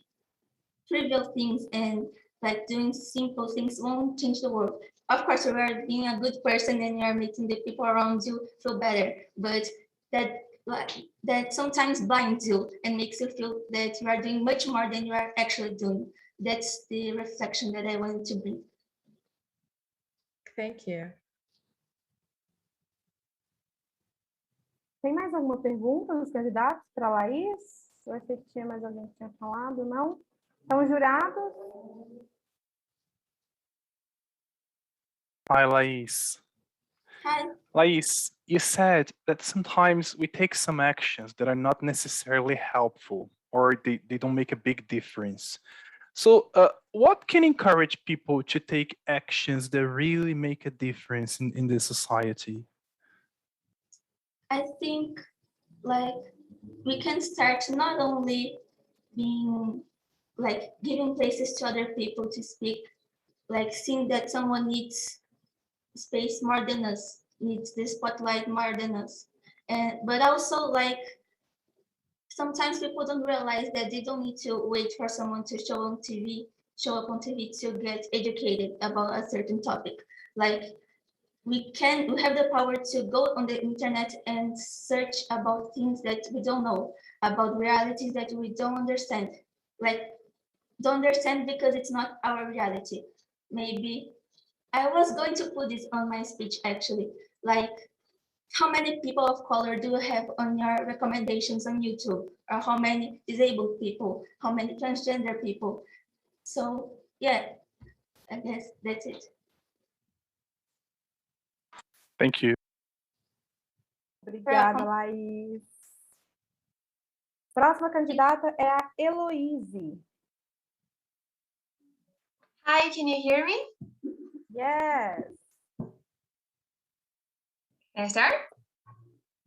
trivial things and like doing simple things won't change the world. Of course, you are being a good person and you are making the people around you feel better, but that like that sometimes blinds you and makes you feel that you are doing much more than you are actually doing. That's the reflection that I wanted to bring. Thank you. Tem mais alguma pergunta dos candidatos para a Laís? Eu achei que tinha mais alguém que tinha falado, não? Então, jurados? Hi, Laís. Hi. Laís, you said that sometimes we take some actions that are not necessarily helpful or they don't make a big difference. So what can encourage people to take actions that really make a difference in the society? I think like we can start not only being like giving places to other people to speak, like seeing that someone needs space more than us, needs the spotlight more than us. And but also like sometimes people don't realize that they don't need to wait for someone to show up on TV to get educated about a certain topic. Like we have the power to go on the internet and search about things that we don't know, about realities that we don't understand. Like don't understand because it's not our reality. Maybe I was going to put this on my speech actually. Like how many people of color do you have on your recommendations on YouTube? Or how many disabled people? How many transgender people? So yeah, I guess that's it. Thank you. Obrigada, Laís. Próxima candidata é a Heloise. Hi, can you hear me? Yes. Can I start?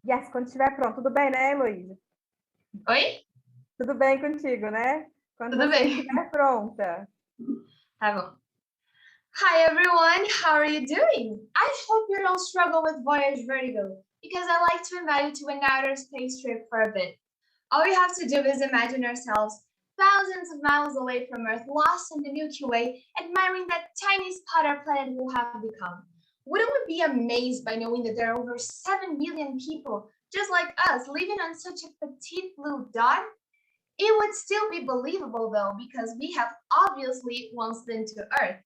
Yes, quando estiver pronto. Tudo bem, né, Heloise? Oi? Tudo bem contigo, né? Quando Tudo você bem. estiver pronta. Tá bom. Hi everyone, how are you doing? I hope you don't struggle with voyage vertigo, because I like to invite you to an outer space trip for a bit. All we have to do is imagine ourselves thousands of miles away from Earth, lost in the Milky Way, admiring that tiny spot our planet will have become. Wouldn't we be amazed by knowing that there are over 7 million people just like us living on such a petite blue dot? It would still be believable though, because we have obviously once been to Earth.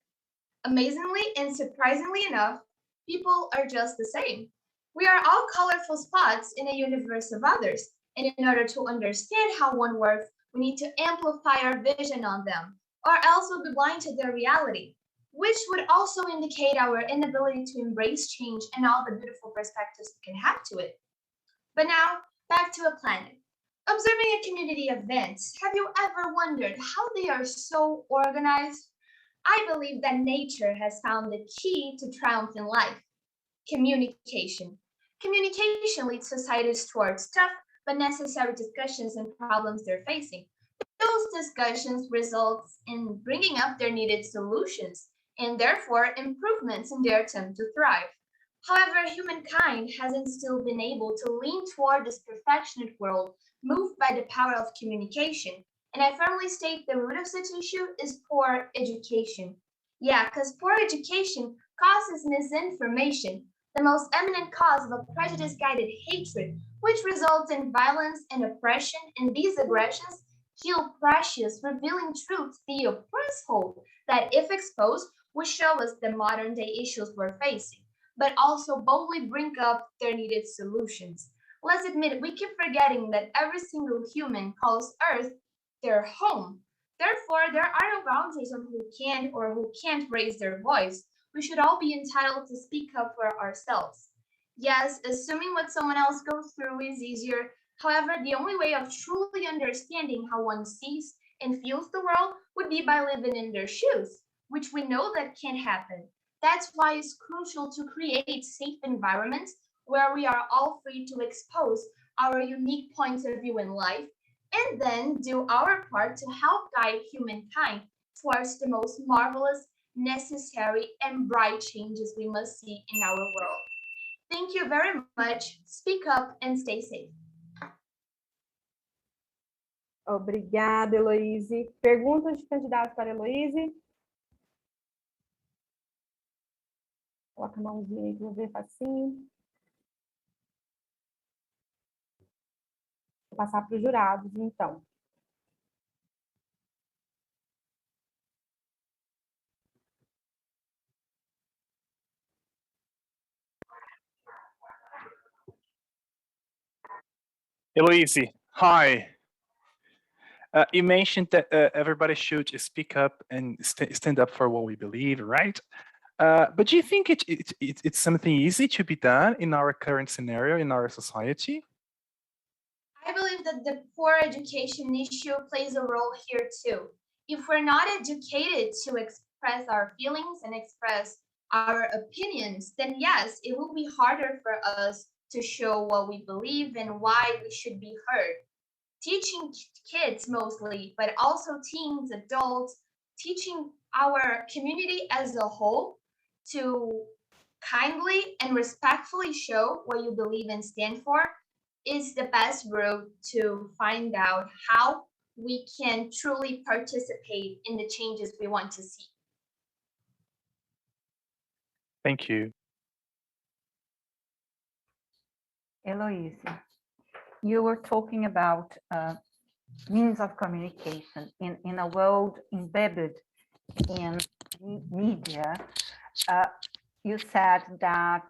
Amazingly and surprisingly enough, people are just the same. We are all colorful spots in a universe of others, and in order to understand how one works, we need to amplify our vision on them, or else we'll be blind to their reality, which would also indicate our inability to embrace change and all the beautiful perspectives we can have to it. But now, back to a planet. Observing a community event, have you ever wondered how they are so organized? I believe that nature has found the key to triumph in life: communication. Communication leads societies towards tough but necessary discussions and problems they're facing. Those discussions result in bringing up their needed solutions and therefore improvements in their attempt to thrive. However, humankind hasn't still been able to lean toward this perfectionist world moved by the power of communication. And I firmly state the root of such issue is poor education. Yeah, because poor education causes misinformation, the most eminent cause of a prejudice-guided hatred, which results in violence and oppression, and these aggressions kill precious, revealing truths the oppressed hold that, if exposed, would show us the modern-day issues we're facing, but also boldly bring up their needed solutions. Let's admit it, we keep forgetting that every single human calls Earth their home. Therefore, there are no boundaries on who can or who can't raise their voice. We should all be entitled to speak up for ourselves. Yes, assuming what someone else goes through is easier. However, the only way of truly understanding how one sees and feels the world would be by living in their shoes. which we know that can happen. That's why it's crucial to create safe environments where we are all free to expose our unique points of view in life and then do our part to help guide humankind towards the most marvelous, necessary, and bright changes we must see in our world. Thank you very much. Speak up and stay safe. Obrigada, Heloíse. Perguntas de candidatos para Heloíse? Coloca a mãozinha aí que eu vou ver facinho. Vou passar para os jurados, então. Heloise, hi. You mentioned that everybody should speak up and stand up for what we believe, right? But do you think it's something easy to be done in our current scenario, in our society? I believe that the poor education issue plays a role here too. If we're not educated to express our feelings and express our opinions, then yes, it will be harder for us to show what we believe and why we should be heard. Teaching kids mostly, but also teens, adults, teaching our community as a whole to kindly and respectfully show what you believe and stand for is the best route to find out how we can truly participate in the changes we want to see. Thank you. Heloise, you were talking about means of communication in a world embedded in media. You said that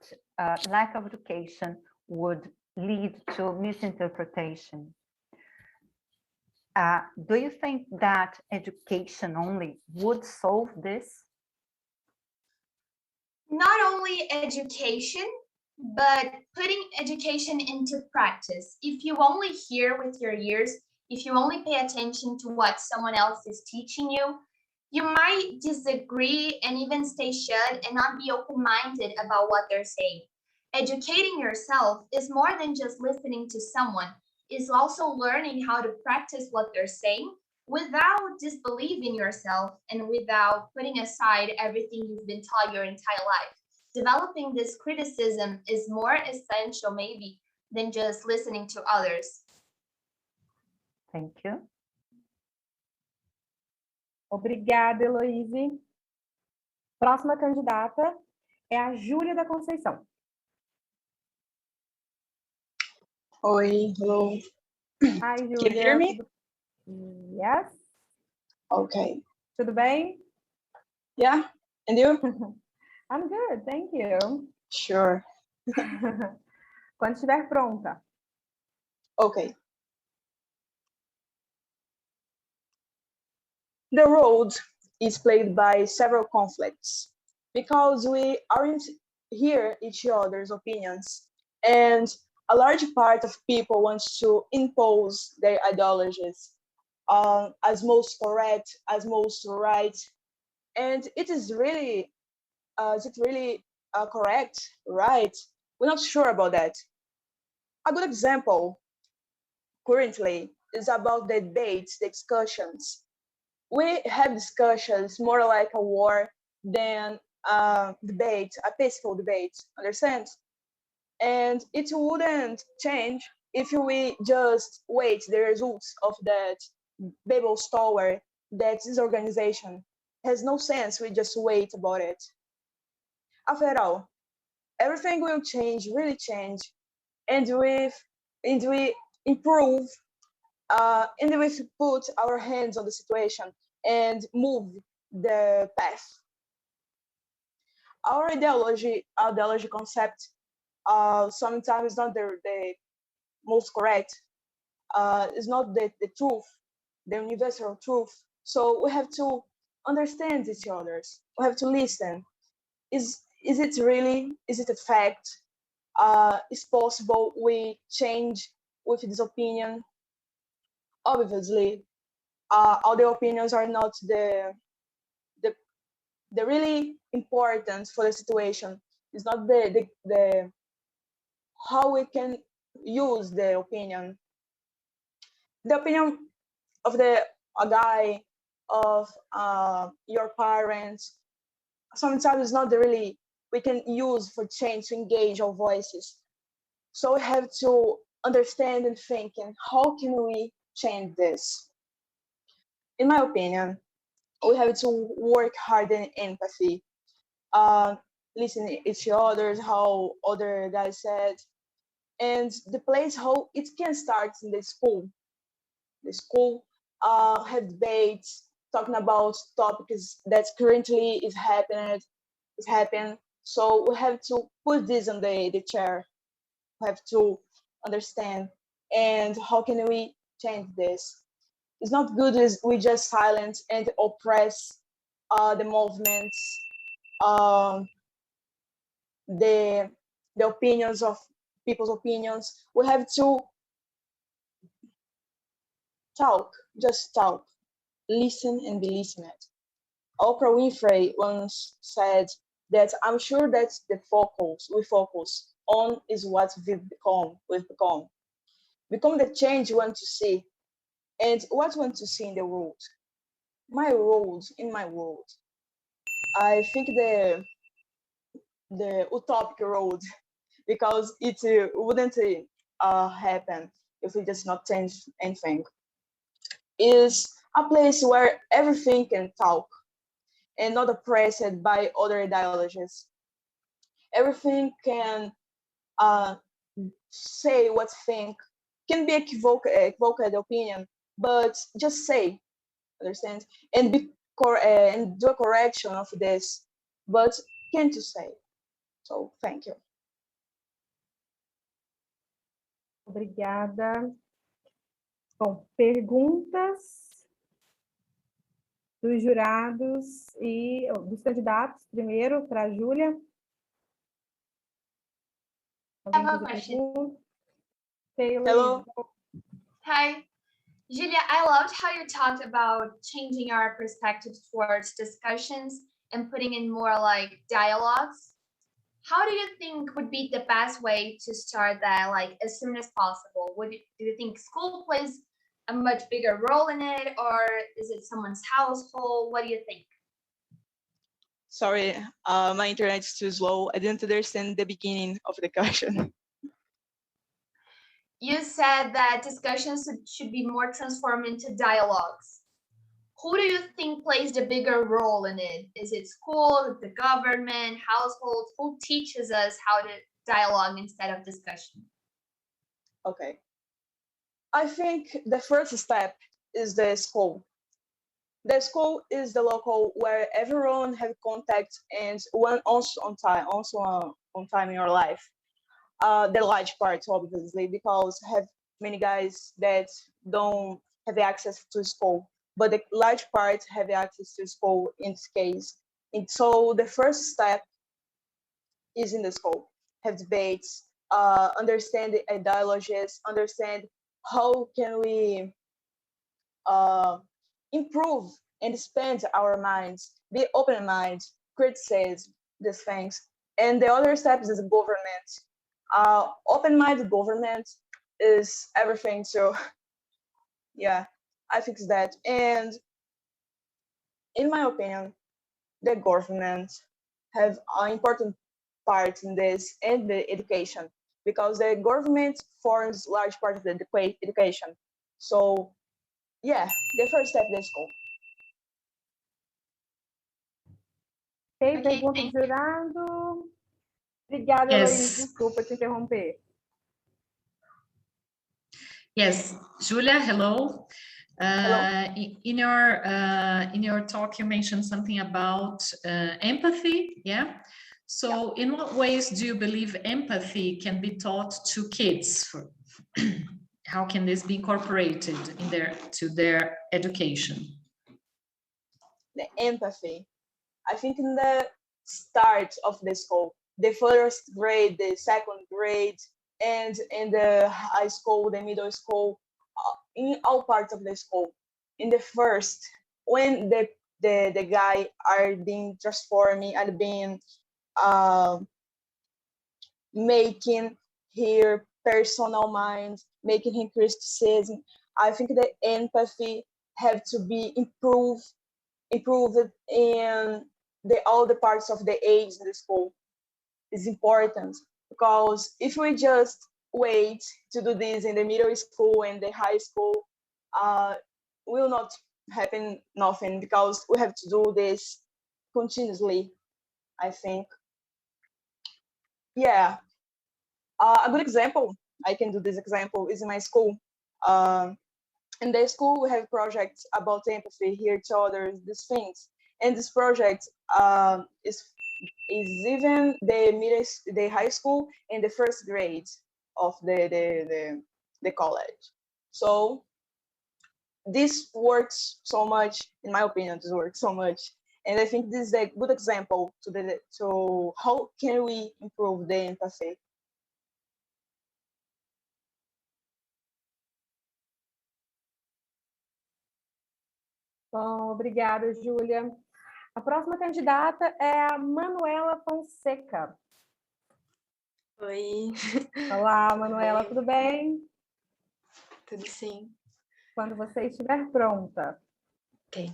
lack of education would lead to misinterpretation. Do you think that education only would solve this? Not only education, but putting education into practice. If you only hear with your ears, if you only pay attention to what someone else is teaching you, you might disagree and even stay shut and not be open-minded about what they're saying. Educating yourself is more than just listening to someone. It's also learning how to practice what they're saying without disbelieving yourself and without putting aside everything you've been taught your entire life. Developing this criticism is more essential maybe than just listening to others. Thank you. Obrigada, Heloise. Próxima candidata é a Júlia da Conceição. Oi, hello. Hi, Julia. Can you hear me? Yes. Okay. Tudo bem? Yeah, and you? I'm good, thank you. Sure. Quando estiver pronta. Okay. The road is plagued by several conflicts because we aren't hear each other's opinions, and a large part of people wants to impose their ideologies as most correct, as most right, and is it really correct, right? We're not sure about that. A good example currently is about the debates, the discussions. We have discussions more like a war than a debate, a peaceful debate, understand? And it wouldn't change if we just wait the results of that Babel's Tower, that this organization has no sense. We just wait about it. After all, everything will change, really change, and we improve, and we put our hands on the situation and move the path. Our ideology concept sometimes is not the most correct. It's not the truth, the universal truth. So we have to understand each other. We have to listen. Is it a fact? Is possible we change with this opinion? Obviously, all the opinions are not the the really important for the situation is not the how we can use the opinion. The opinion of a guy, of your parents, sometimes it's not the really we can use for change to engage our voices. So we have to understand and think, and how can we change this? In my opinion, we have to work hard in empathy, uh, listen to each other, how other guys said, and the place how it can start in the school. The school have debates talking about topics that currently is happening. So we have to put this on the chair. We have to understand, and how can we change this? It's not good as we just silence and oppress the movements, um, the opinions of people's opinions. We have to talk, just talk, listen and be listened. Oprah Winfrey once said that I'm sure that the focus we focus on is what we've become the change you want to see, and what you want to see in the world. In my world, I think the utopic road, because it wouldn't happen if we just not change anything, is a place where everything can talk and not oppressed by other ideologies. Everything can uh, say what think, can be equivocate opinion, but just say, understand, and and do a correction of this, but can't you say? So thank you. Obrigada. Bom, perguntas dos jurados e dos candidatos, primeiro para a Júlia. I have a question. Hello. Hi. Julia, I loved how you talked about changing our perspective towards discussions and putting in more like dialogues. How do you think would be the best way to start that, like as soon as possible? Do you think school plays a much bigger role in it, or is it someone's household? What do you think? Sorry, my internet is too slow. I didn't understand the beginning of the question. You said that discussions should be more transformed into dialogues. Who do you think plays the bigger role in it? Is it school, the government, households? Who teaches us how to dialogue instead of discussion? Okay. I think the first step is the school. The school is the local where everyone have contact and one also on time in your life. The large part, obviously, because have many guys that don't have access to school, but the large part have access to school in this case. And so the first step is in the school. Have debates, understand the ideologies, understand how can we improve and expand our minds, be open mind, criticize these things. And the other steps is government. Open-minded government is everything. So yeah, I fix that. And in my opinion, the government have an important part in this and the education, because the government forms large part of the education. So yeah, the first step is school. Ok, pergunta do jurado. Obrigada, Heloísa. Desculpa te interromper. Yes, Julia, hello. In your talk, you mentioned something about empathy, yeah? So in what ways do you believe empathy can be taught to kids? How can this be incorporated to their education? The empathy. I think in the start of the school, the first grade, the second grade, and in the high school, the middle school, in all parts of the school. In the first, when the the guy are being transforming and being making her personal mind, making him criticism. I think the empathy have to be improved in all the parts of the age in the school. Is important because if we just wait to do this in the middle school and the high school, will not happen nothing because we have to do this continuously, I think. Yeah, a good example, I can do this example, is in my school. In the school, we have projects about empathy, hear each other, these things. And this project is even the high school and the first grade of the college. So this works so much, in my opinion, this works so much. And I think this is a good example to how can we improve the empathy. Bom, obrigada, Júlia. A próxima candidata é a Manuela Fonseca. Oi. Olá, Manuela, tudo bem? Tudo sim. Quando você estiver pronta. Okay.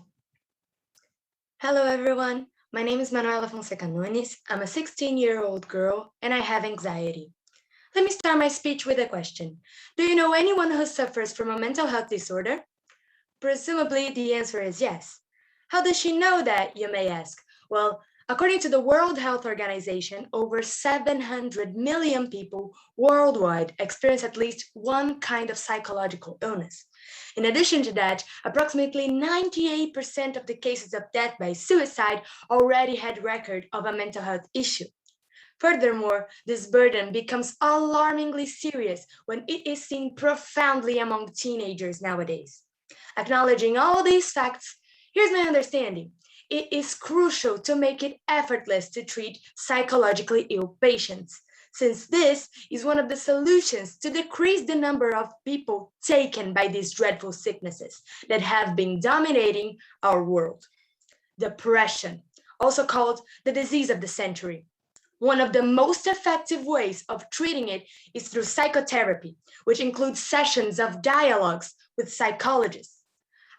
Hello, everyone. My name is Manuela Fonseca Nunes. I'm a 16-year-old girl, and I have anxiety. Let me start my speech with a question. Do you know anyone who suffers from a mental health disorder? Presumably, the answer is yes. How does she know that, you may ask? Well, according to the World Health Organization, over 700 million people worldwide experience at least one kind of psychological illness. In addition to that, approximately 98% of the cases of death by suicide already had record of a mental health issue. Furthermore, this burden becomes alarmingly serious when it is seen profoundly among teenagers nowadays. Acknowledging all these facts, here's my understanding. It is crucial to make it effortless to treat psychologically ill patients, since this is one of the solutions to decrease the number of people taken by these dreadful sicknesses that have been dominating our world. Depression, also called the disease of the century. One of the most effective ways of treating it is through psychotherapy, which includes sessions of dialogues with psychologists.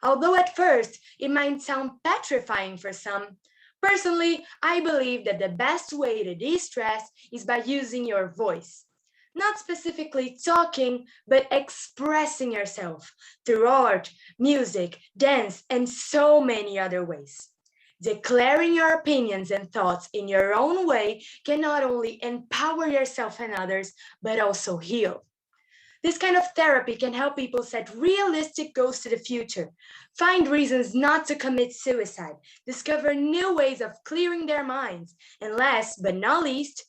Although at first it might sound petrifying for some, personally, I believe that the best way to de-stress is by using your voice. Not specifically talking, but expressing yourself through art, music, dance, and so many other ways. Declaring your opinions and thoughts in your own way can not only empower yourself and others, but also heal. This kind of therapy can help people set realistic goals to the future, find reasons not to commit suicide, discover new ways of clearing their minds, and last but not least,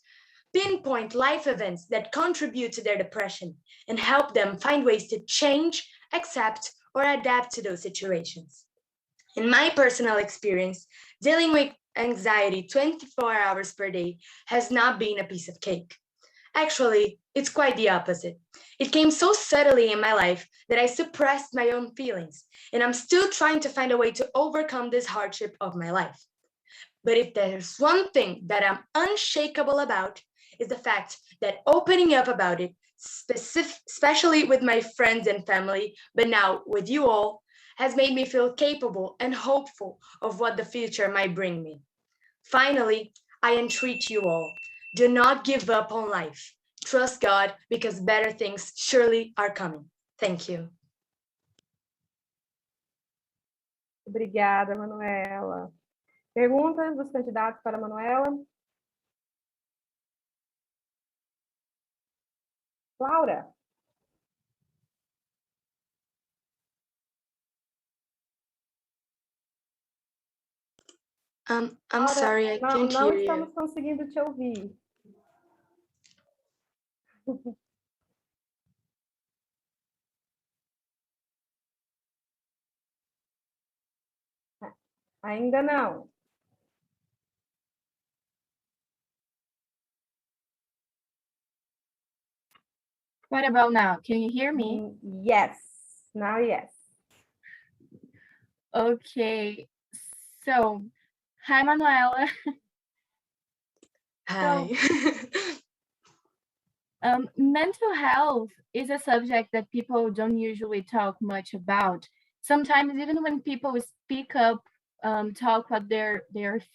pinpoint life events that contribute to their depression and help them find ways to change, accept, or adapt to those situations. In my personal experience, dealing with anxiety 24 hours per day has not been a piece of cake. Actually, it's quite the opposite. It came so subtly in my life that I suppressed my own feelings, and I'm still trying to find a way to overcome this hardship of my life. But if there's one thing that I'm unshakable about, is the fact that opening up about it, especially with my friends and family, but now with you all, has made me feel capable and hopeful of what the future might bring me. Finally, I entreat you all, do not give up on life. Trust God because better things surely are coming. Thank you. Obrigada, Manuela. Perguntas dos candidatos para a Manuela? Laura? I'm Laura, sorry, I can't não hear estamos you. conseguindo te ouvir. Ainda não. What about now? Can you hear me? Yes, now yes. Okay, So, hi, Manuela. Hi. Mental health is a subject that people don't usually talk much about. Sometimes, even when people speak up, talk what they're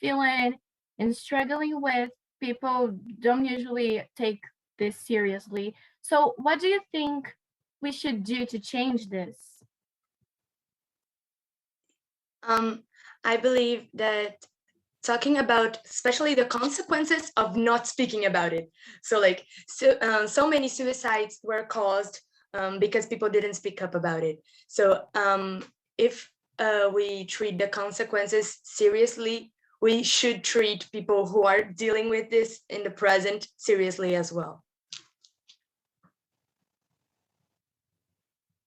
feeling and struggling with, people don't usually take this seriously. So, what do you think we should do to change this? I believe that talking about especially the consequences of not speaking about it. So like so many suicides were caused because people didn't speak up about it. So if we treat the consequences seriously, we should treat people who are dealing with this in the present seriously as well.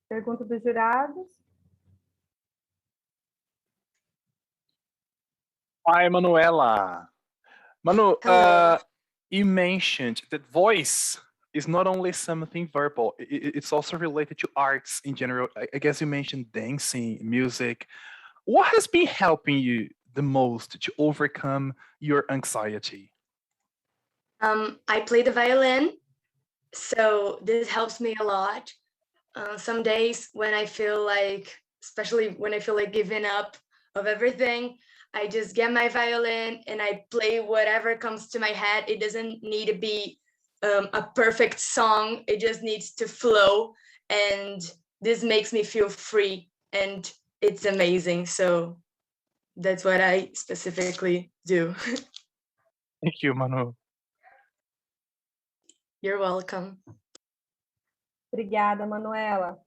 Pergunta dos jurados. Hi, Manuela. Manu, you mentioned that voice is not only something verbal, it's also related to arts in general. I guess you mentioned dancing, music. What has been helping you the most to overcome your anxiety? I play the violin, so this helps me a lot. Some days when I feel like, especially when I feel like giving up of everything, I just get my violin and I play whatever comes to my head. It doesn't need to be a perfect song. It just needs to flow. And this makes me feel free and it's amazing. So that's what I specifically do. Thank you, Manu. You're welcome. Obrigada, Manuela.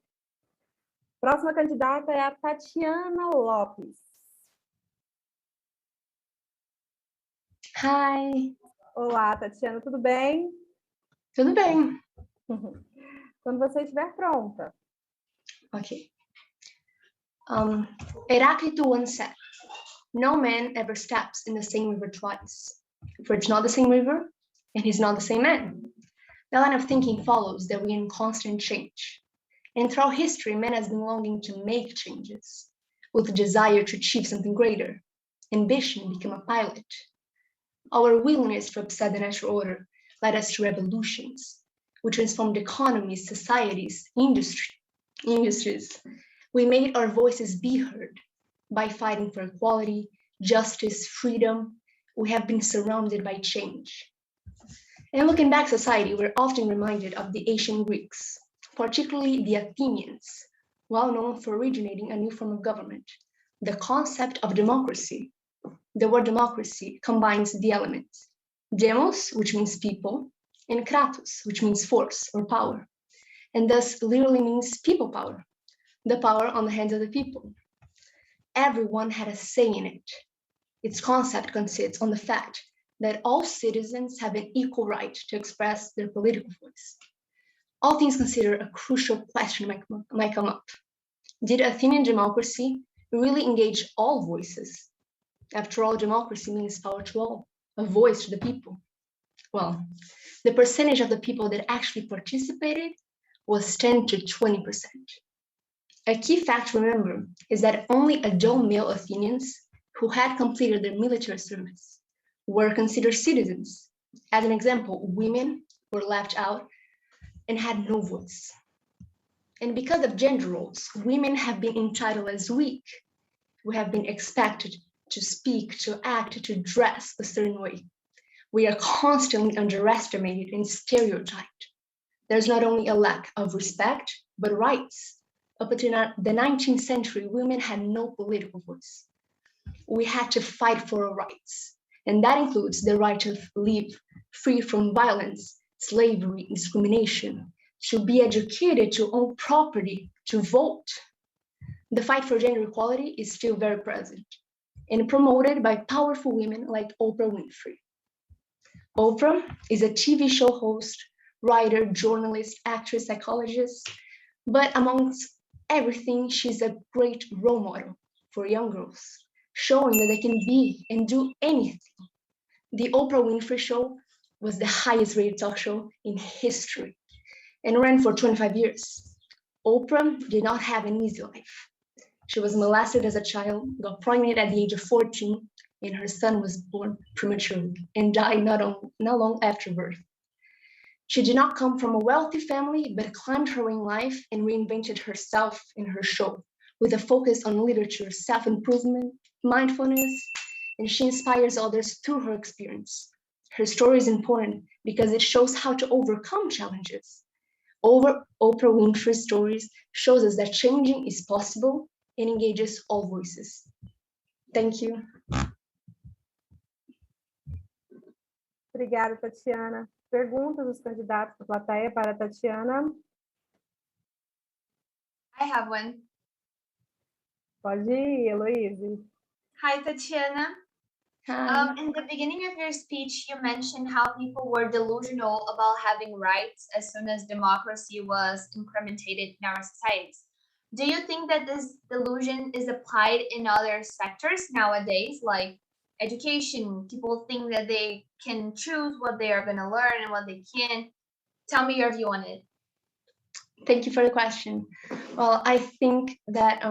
Próxima candidata é a Tatiana Lopes. Hi. Olá, Tatiana, tudo bem? Tudo bem. Quando você estiver pronta. Okay. Heráclito once said, "No man ever steps in the same river twice. For it's not the same river, and he's not the same man." The line of thinking follows that we're in constant change. And throughout history, man has been longing to make changes, with a desire to achieve something greater, ambition become a pilot. Our willingness to upset the natural order led us to revolutions, which transformed economies, societies, industries. We made our voices be heard by fighting for equality, justice, freedom. We have been surrounded by change. And looking back society, we're often reminded of the ancient Greeks, particularly the Athenians, well known for originating a new form of government, the concept of democracy. The word democracy combines the elements demos, which means people, and kratos, which means force or power, and thus literally means people power, the power on the hands of the people. Everyone had a say in it. Its concept consists on the fact that all citizens have an equal right to express their political voice. All things considered, a crucial question might come up. Did Athenian democracy really engage all voices? After all, democracy means power to all, a voice to the people. Well, the percentage of the people that actually participated was 10 to 20%. A key fact to remember is that only adult male Athenians who had completed their military service were considered citizens. As an example, women were left out and had no voice. And because of gender roles, women have been entitled as weak. We have been expected to speak, to act, to dress a certain way. We are constantly underestimated and stereotyped. There's not only a lack of respect, but rights. Up until the 19th century, women had no political voice. We had to fight for our rights, and that includes the right to live free from violence, slavery, discrimination, to be educated, to own property, to vote. The fight for gender equality is still very present and promoted by powerful women like Oprah Winfrey. Oprah is a TV show host, writer, journalist, actress, psychologist, but amongst everything, she's a great role model for young girls, showing that they can be and do anything. The Oprah Winfrey Show was the highest rated talk show in history and ran for 25 years. Oprah did not have an easy life. She was molested as a child, got pregnant at the age of 14, and her son was born prematurely and died not long after birth. She did not come from a wealthy family, but climbed her own life and reinvented herself in her show with a focus on literature, self-improvement, mindfulness, and she inspires others through her experience. Her story is important because it shows how to overcome challenges. Oprah Winfrey's stories shows us that changing is possible and engages all voices. Thank you. Obrigada, Tatiana. Perguntas dos candidatos da plateia para a Tatiana? I have one. Pode ir, Heloíse. Hi, Tatiana. Hi. In the beginning of your speech, you mentioned how people were delusional about having rights as soon as democracy was implemented in our societies. Do you think that this delusion is applied in other sectors nowadays, like education? People think that they can choose what they are going to learn and what they can't. Tell me your view on it. Thank you for the question. Well, I think that,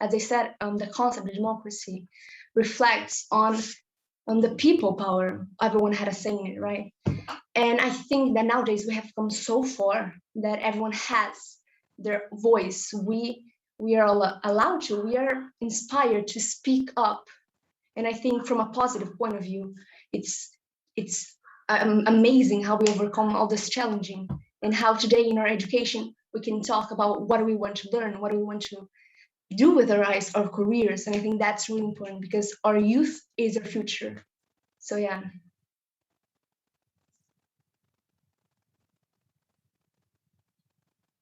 as I said, the concept of democracy reflects on the people power. Everyone had a say in it, right? And I think that nowadays we have come so far that everyone has their voice. We are allowed to, we are inspired to speak up. And I think from a positive point of view, it's amazing how we overcome all this challenging and how today in our education, we can talk about what do we want to learn, what do we want to do with our lives, our careers. And I think that's really important because our youth is our future. So yeah.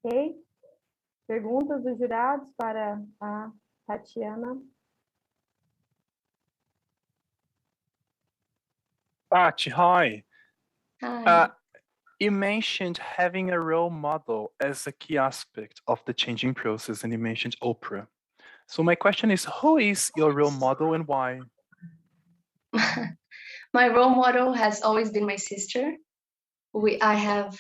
Ok. Perguntas dos jurados para a Tatiana? Tati, hi. Hi. You mentioned having a role model as a key aspect of the changing process, and you mentioned Oprah. So my question is, who is your role model and why? My role model has always been my sister. I have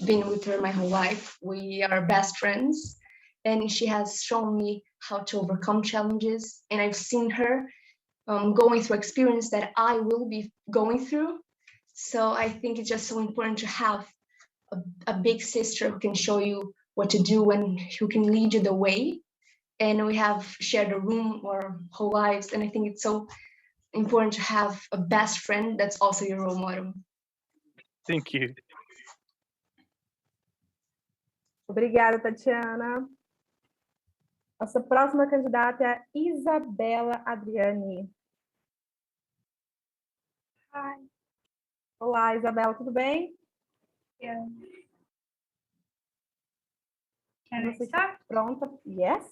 been with her my whole life. We are best friends, and she has shown me how to overcome challenges. And I've seen her going through experience that I will be going through. So I think it's just so important to have a big sister who can show you what to do and who can lead you the way. And we have shared a room our whole lives. And I think it's so important to have a best friend that's also your role model. Thank you. Obrigada, Tatiana. Nossa próxima candidata é a Isabela Adriane. Hi. Olá, Isabela, tudo bem? Yeah. Can I start? Pronta? Yes.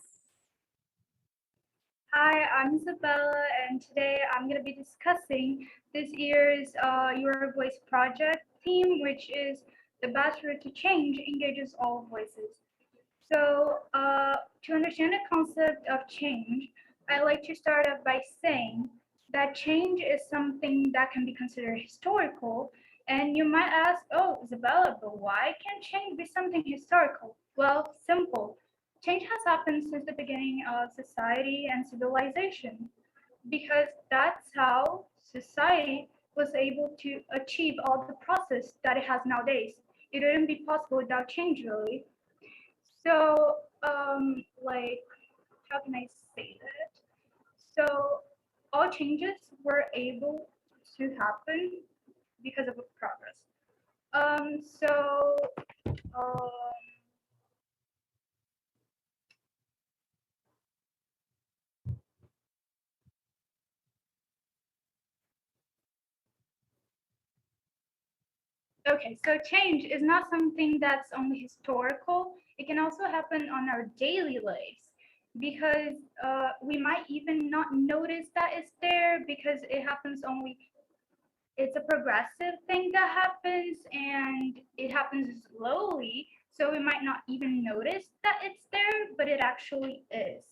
Hi, I'm Isabella, and today I'm going to be discussing this year's Your Voice project theme, which is the best route to change engages all voices. So to understand the concept of change, I like to start off by saying that change is something that can be considered historical. And you might ask, oh, Isabella, but why can't change be something historical? Well, simple. Change has happened since the beginning of society and civilization, because that's how society was able to achieve all the process that it has nowadays. It wouldn't be possible without change, really. So, like, how can I say that? So, all changes were able to happen because of progress. Okay, so change is not something that's only historical. It can also happen on our daily lives because we might even not notice that it's there because it happens only, it's a progressive thing that happens and it happens slowly. So we might not even notice that it's there, but it actually is.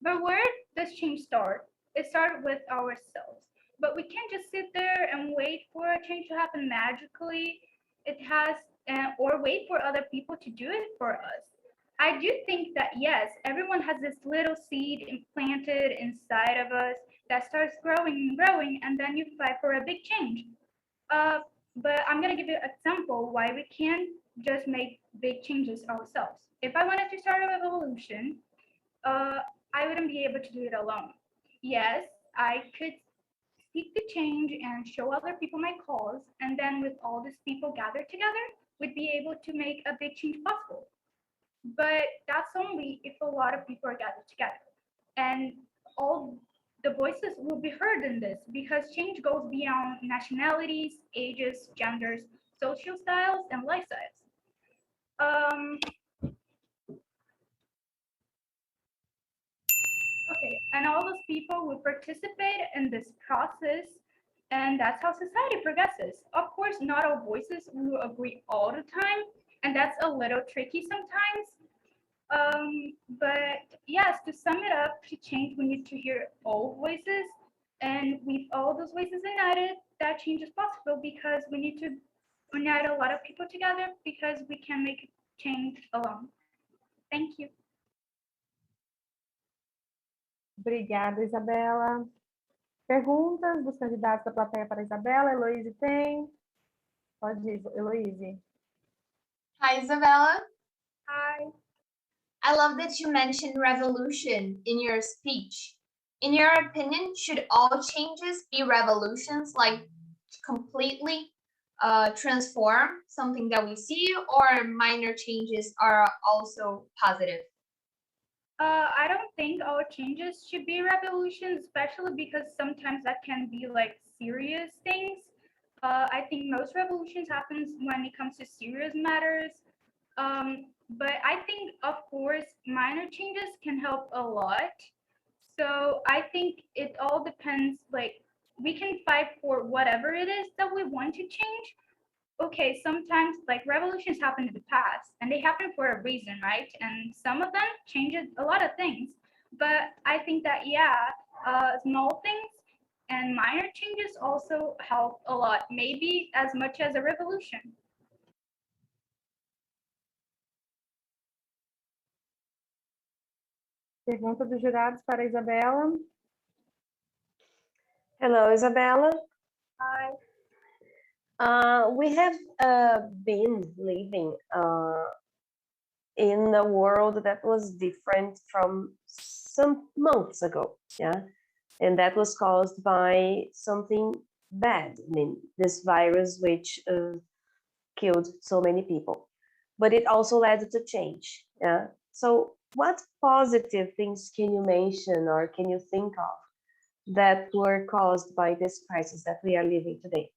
But where does change start? It started with ourselves. But we can't just sit there and wait for a change to happen magically. It has or wait for other people to do it for us. I do think that yes, everyone has this little seed implanted inside of us that starts growing and growing, and then you fight for a big change. Uh, but I'm gonna give you an example why we can't just make big changes ourselves. If I wanted to start a revolution, uh, I wouldn't be able to do it alone. Yes, I could seek the change and show other people my cause, and then with all these people gathered together, we'd be able to make a big change possible. But that's only if a lot of people are gathered together. And all the voices will be heard in this because change goes beyond nationalities, ages, genders, social styles, and lifestyles. Um, okay, and all those people will participate in this process, and that's how society progresses. Of course, not all voices will agree all the time, and that's a little tricky sometimes. But yes, to sum it up, to change, we need to hear all voices, and with all those voices united, that change is possible because we need to unite a lot of people together because we can make change alone. Thank you. Obrigada, Isabela. Perguntas dos candidatos da plateia para a Isabela? Heloíse tem? Pode ir, Heloíse. Hi, Isabella. Hi. I love that you mentioned revolution in your speech. In your opinion, should all changes be revolutions, like completely transform something that we see, or minor changes are also positive? I don't think all changes should be revolutions, especially because sometimes that can be like serious things. I think most revolutions happens when it comes to serious matters. But I think, of course, minor changes can help a lot. So I think it all depends. Like we can fight for whatever it is that we want to change. Okay, sometimes like revolutions happen in the past and they happen for a reason, right? And some of them changes a lot of things. But I think that yeah, small things and minor changes also help a lot, maybe as much as a revolution. Pergunta dos jurados para a Isabela. Hello, Isabella. Hi. We have been living in a world that was different from some months ago, yeah? And that was caused by something bad. I mean, this virus which killed so many people. But it also led to change, yeah? So what positive things can you mention or can you think of that were caused by this crisis that we are living today?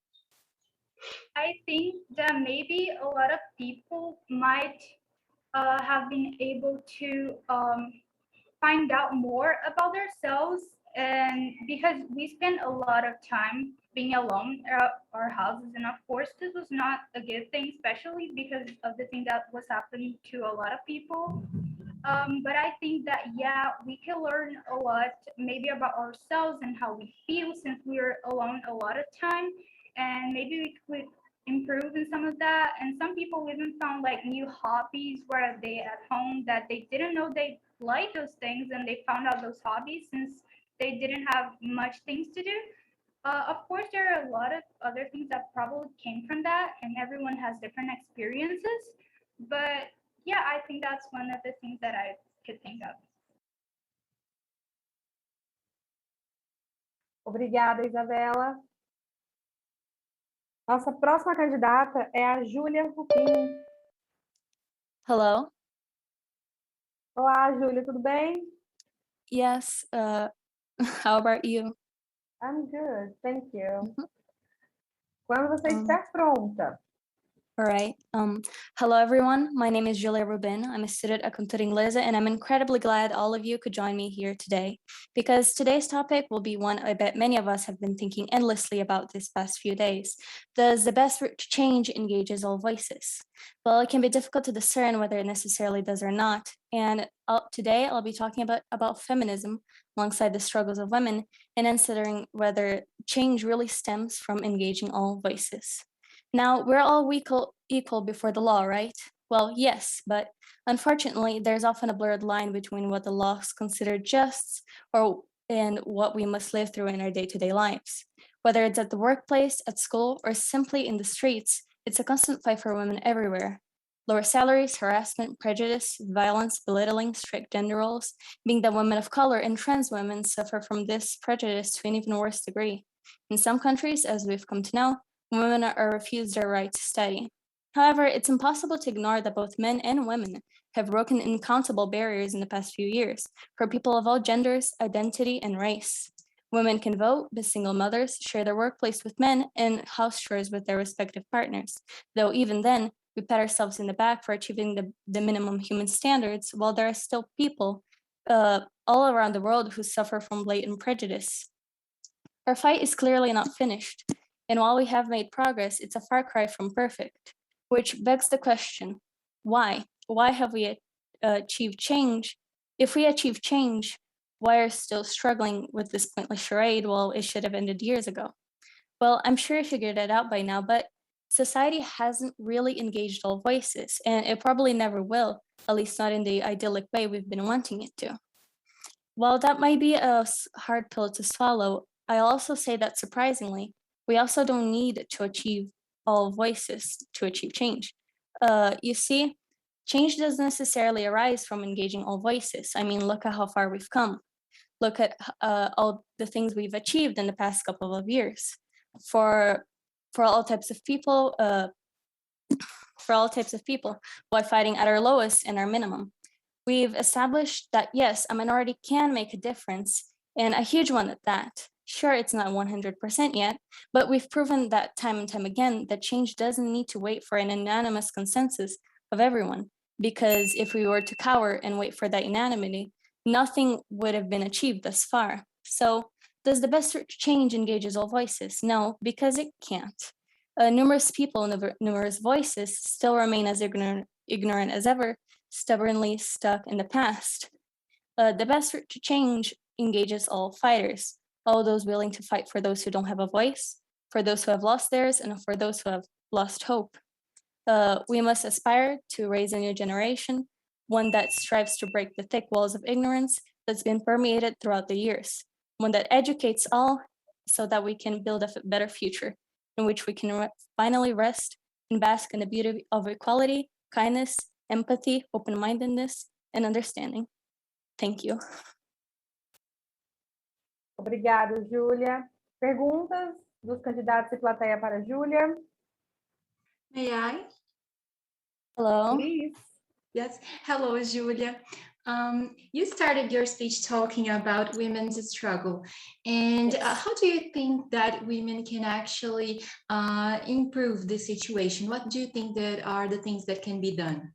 I think that maybe a lot of people might have been able to find out more about themselves, and because we spend a lot of time being alone at our houses, and of course this was not a good thing, especially because of the thing that was happening to a lot of people. But I think that yeah, we can learn a lot maybe about ourselves and how we feel since we're alone a lot of time, and maybe we could improve in some of that. And some people even found like new hobbies where they at home that they didn't know they like those things, and they found out those hobbies since they didn't have much things to do. Of course, there are a lot of other things that probably came from that, and everyone has different experiences. But yeah, I think that's one of the things that I could think of. Obrigada, Isabela. Nossa próxima candidata é a Júlia Rubim. Hello. Olá, Júlia, tudo bem? Yes. How about you? I'm good, thank you. Quando você estiver pronta. All right. Hello, everyone. My name is Julia Rubin. I'm a student at Cultura Inglesa, and I'm incredibly glad all of you could join me here today, because today's topic will be one I bet many of us have been thinking endlessly about these past few days. Does the best route to change engages all voices? Well, it can be difficult to discern whether it necessarily does or not. And today I'll be talking about feminism alongside the struggles of women, and considering whether change really stems from engaging all voices. Now, we're all equal before the law, right? Well, yes, but unfortunately, there's often a blurred line between what the laws consider just and what we must live through in our day-to-day lives. Whether it's at the workplace, at school, or simply in the streets, it's a constant fight for women everywhere. Lower salaries, harassment, prejudice, violence, belittling, strict gender roles, being that women of color and trans women suffer from this prejudice to an even worse degree. In some countries, as we've come to know, women are refused their right to study. However, it's impossible to ignore that both men and women have broken uncountable barriers in the past few years for people of all genders, identity, and race. Women can vote, be single mothers, share their workplace with men, and house chores with their respective partners. Though even then, we pat ourselves in the back for achieving the minimum human standards, while there are still people all around the world who suffer from blatant prejudice. Our fight is clearly not finished, and while we have made progress, it's a far cry from perfect, which begs the question, why? Why have we achieved change? If we achieve change, why are still struggling with this pointless charade? Well, it should have ended years ago. Well, I'm sure you figured it out by now, but society hasn't really engaged all voices, and it probably never will, at least not in the idyllic way we've been wanting it to. While that might be a hard pill to swallow, I also say that surprisingly, we also don't need to achieve all voices to achieve change. You see, change doesn't necessarily arise from engaging all voices. I mean, look at how far we've come. Look at all the things we've achieved in the past couple of years. For all types of people, while fighting at our lowest and our minimum. We've established that yes, a minority can make a difference, and a huge one at that. Sure, it's not 100% yet, but we've proven that time and time again that change doesn't need to wait for an unanimous consensus of everyone, because if we were to cower and wait for that unanimity, nothing would have been achieved thus far. So, does the best change engages all voices? No, because it can't. Numerous people, numerous voices still remain as ignorant as ever, stubbornly stuck in the past. The best route to change engages all fighters, all those willing to fight for those who don't have a voice, for those who have lost theirs, and for those who have lost hope. We must aspire to raise a new generation, one that strives to break the thick walls of ignorance that's been permeated throughout the years, one that educates all so that we can build a better future in which we can finally rest and bask in the beauty of equality, kindness, empathy, open-mindedness, and understanding. Thank you. Obrigada, Júlia. Perguntas dos candidatos e plateia para Júlia? May I? Hello. Please. Yes. Hello, Julia. You started your speech talking about women's struggle, and how do you think that women can actually improve the situation? What do you think that are the things that can be done?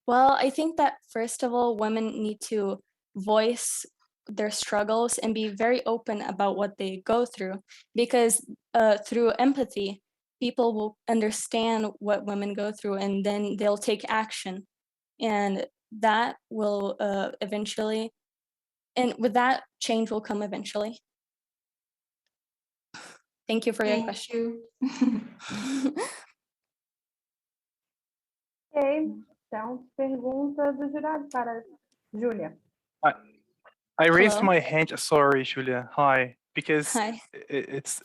Well, I think that first of all, women need to voice their struggles and be very open about what they go through, because through empathy, people will understand what women go through and then they'll take action. And that will eventually, and with that, change will come eventually. Thank you for your question. Ok, então, pergunta do jurado para Júlia. I raised my hand, sorry, Julia, hi, because Hi. It's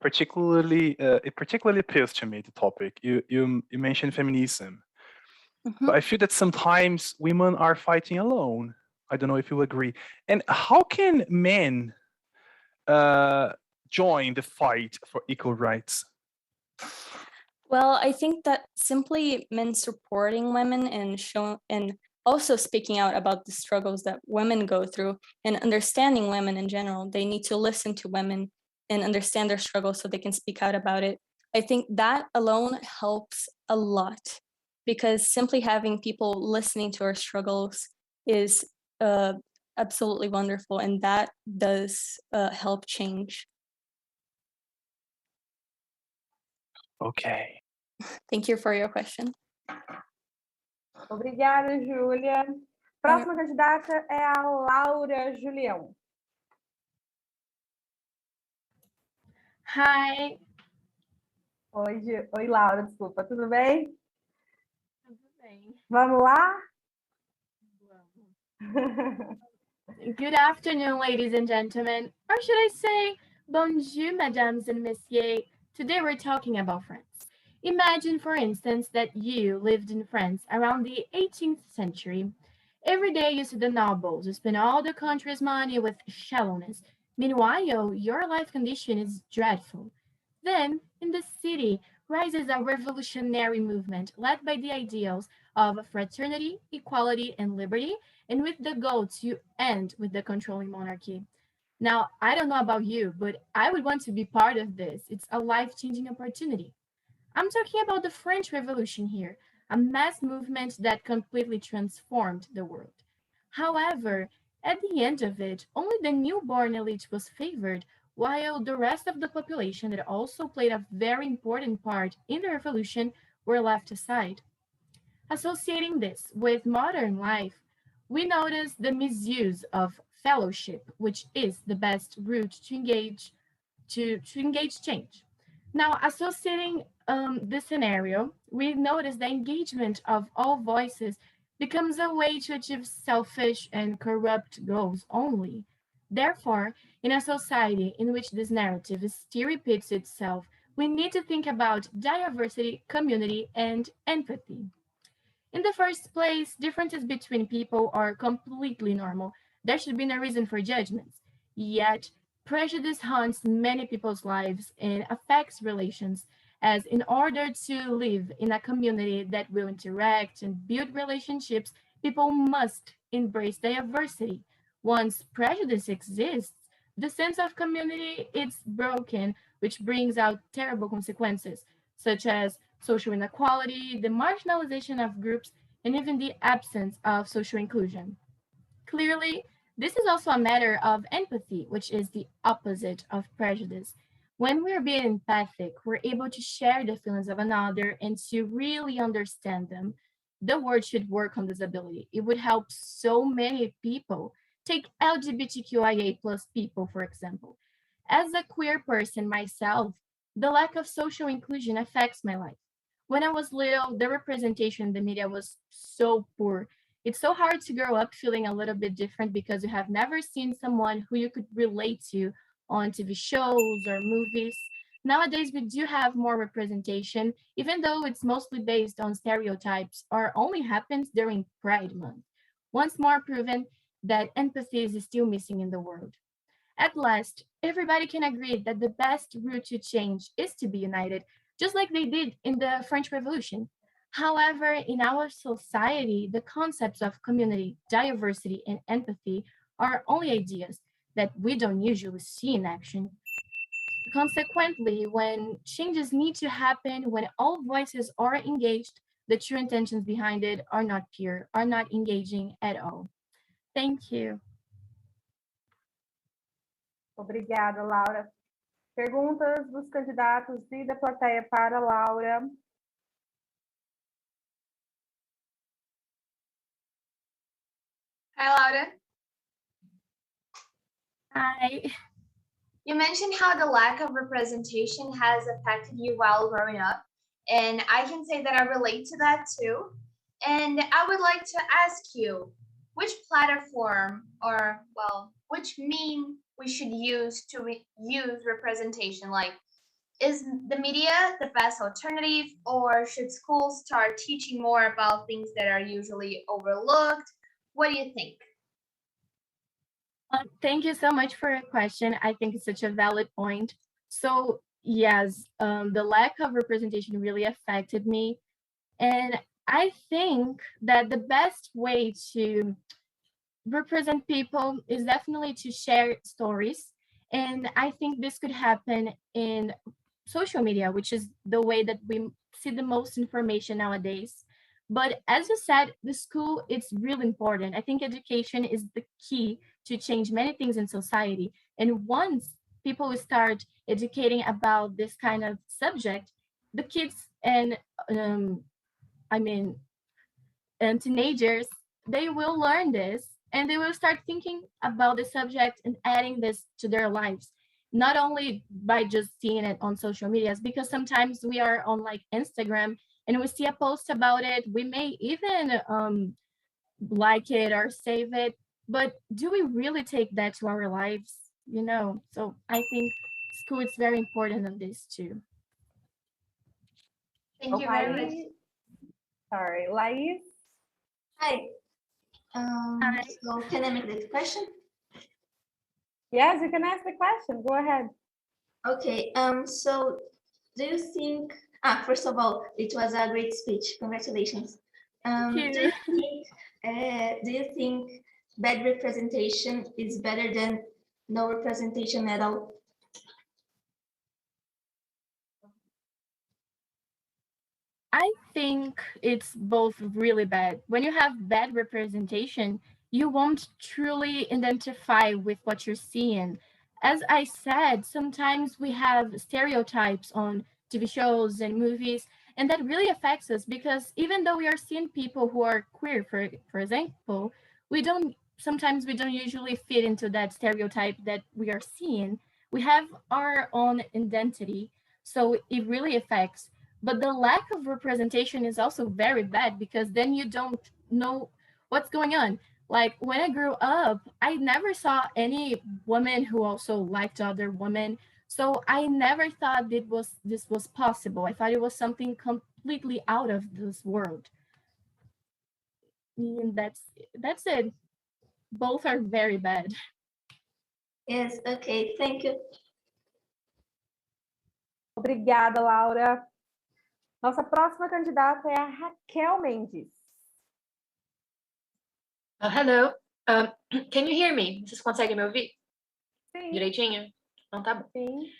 particularly, it particularly appeals to me, the topic. You mentioned feminism. But I feel that sometimes women are fighting alone. I don't know if you agree. And how can men join the fight for equal rights? Well, I think that simply men supporting women and also speaking out about the struggles that women go through and understanding women in general, they need to listen to women and understand their struggles so they can speak out about it. I think that alone helps a lot, because simply having people listening to our struggles is absolutely wonderful, and that does help change. Okay. Thank you for your question. Obrigada, Júlia. Próxima candidata é a Laura Julião. Hi. Oi, Laura, desculpa, tudo bem? Tudo bem. Vamos lá? Good afternoon, ladies and gentlemen, or should I say, bonjour, mesdames and messieurs. Today we're talking about France. Imagine, for instance, that you lived in France around the 18th century. Every day you see the nobles, you spend all the country's money with shallowness. Meanwhile, your life condition is dreadful. Then, in the city, rises a revolutionary movement led by the ideals of fraternity, equality, and liberty, and with the goal to end with the controlling monarchy. Now, I don't know about you, but I would want to be part of this. It's a life changing opportunity. I'm talking about the French Revolution here, a mass movement that completely transformed the world. However, at the end of it, only the newborn elite was favored, while the rest of the population that also played a very important part in the revolution were left aside. Associating this with modern life, we notice the misuse of fellowship, which is the best route to engage change. Now, associating this scenario, we notice the engagement of all voices becomes a way to achieve selfish and corrupt goals only. Therefore, in a society in which this narrative still repeats itself, we need to think about diversity, community, and empathy. In the first place, differences between people are completely normal. There should be no reason for judgments. Yet, prejudice haunts many people's lives and affects relations, as in order to live in a community that will interact and build relationships, people must embrace diversity. Once prejudice exists, the sense of community is broken, which brings out terrible consequences, such as social inequality, the marginalization of groups, and even the absence of social inclusion. Clearly, this is also a matter of empathy, which is the opposite of prejudice. When we're being empathic, we're able to share the feelings of another and to really understand them. The world should work on this ability. It would help so many people. Take LGBTQIA plus people, for example. As a queer person myself, the lack of social inclusion affects my life. When I was little, the representation in the media was so poor. It's so hard to grow up feeling a little bit different because you have never seen someone who you could relate to on TV shows or movies. Nowadays, we do have more representation, even though it's mostly based on stereotypes or only happens during Pride Month. Once more proven that empathy is still missing in the world. At last, everybody can agree that the best route to change is to be united, just like they did in the French Revolution. However, in our society, the concepts of community, diversity, and empathy are only ideas that we don't usually see in action. Consequently, when changes need to happen, when all voices are engaged, the true intentions behind it are not pure, are not engaging at all. Thank you. Obrigada, Laura. Perguntas dos candidatos e da plateia para Laura. Hi, Laura. Hi. You mentioned how the lack of representation has affected you while growing up, and I can say that I relate to that too. And I would like to ask you which platform or, well, which meme we should use to use representation? Like, is the media the best alternative, or should schools start teaching more about things that are usually overlooked? What do you think? Thank you so much for your question. I think it's such a valid point. So, yes, the lack of representation really affected me. And I think that the best way to represent people is definitely to share stories. And I think this could happen in social media, which is the way that we see the most information nowadays. But as you said, the school it's really important. I think education is the key to change many things in society. And once people start educating about this kind of subject, the kids and I mean and teenagers, they will learn this and they will start thinking about the subject and adding this to their lives. not only by just seeing it on social medias, because sometimes we are on like Instagram and we see a post about it. We may even like it or save it, but do we really take that to our lives? You know, so I think school is very important on this too. Thank you very much. Sorry, Laís? Hi. So can I make the question? Yes, you can ask the question. Go ahead. Okay. So do you think? First of all, it was a great speech. Congratulations. Do you think bad representation is better than no representation at all? I think it's both really bad. When you have bad representation, you won't truly identify with what you're seeing. As I said, sometimes we have stereotypes on TV shows and movies, and that really affects us because even though we are seeing people who are queer, for example, sometimes we don't usually fit into that stereotype that we are seeing. We have our own identity, so it really affects. But the lack of representation is also very bad because then you don't know what's going on. Like when I grew up, I never saw any woman who also liked other women. So I never thought this was possible. I thought it was something completely out of this world. And that's it. Both are very bad. Yes, okay, thank you. Obrigada, Laura. Nossa próxima candidata é a Raquel Mendes. Hello. Can you hear me? Vocês conseguem me ouvir? Sim. Direitinho? Então tá bom. Sim.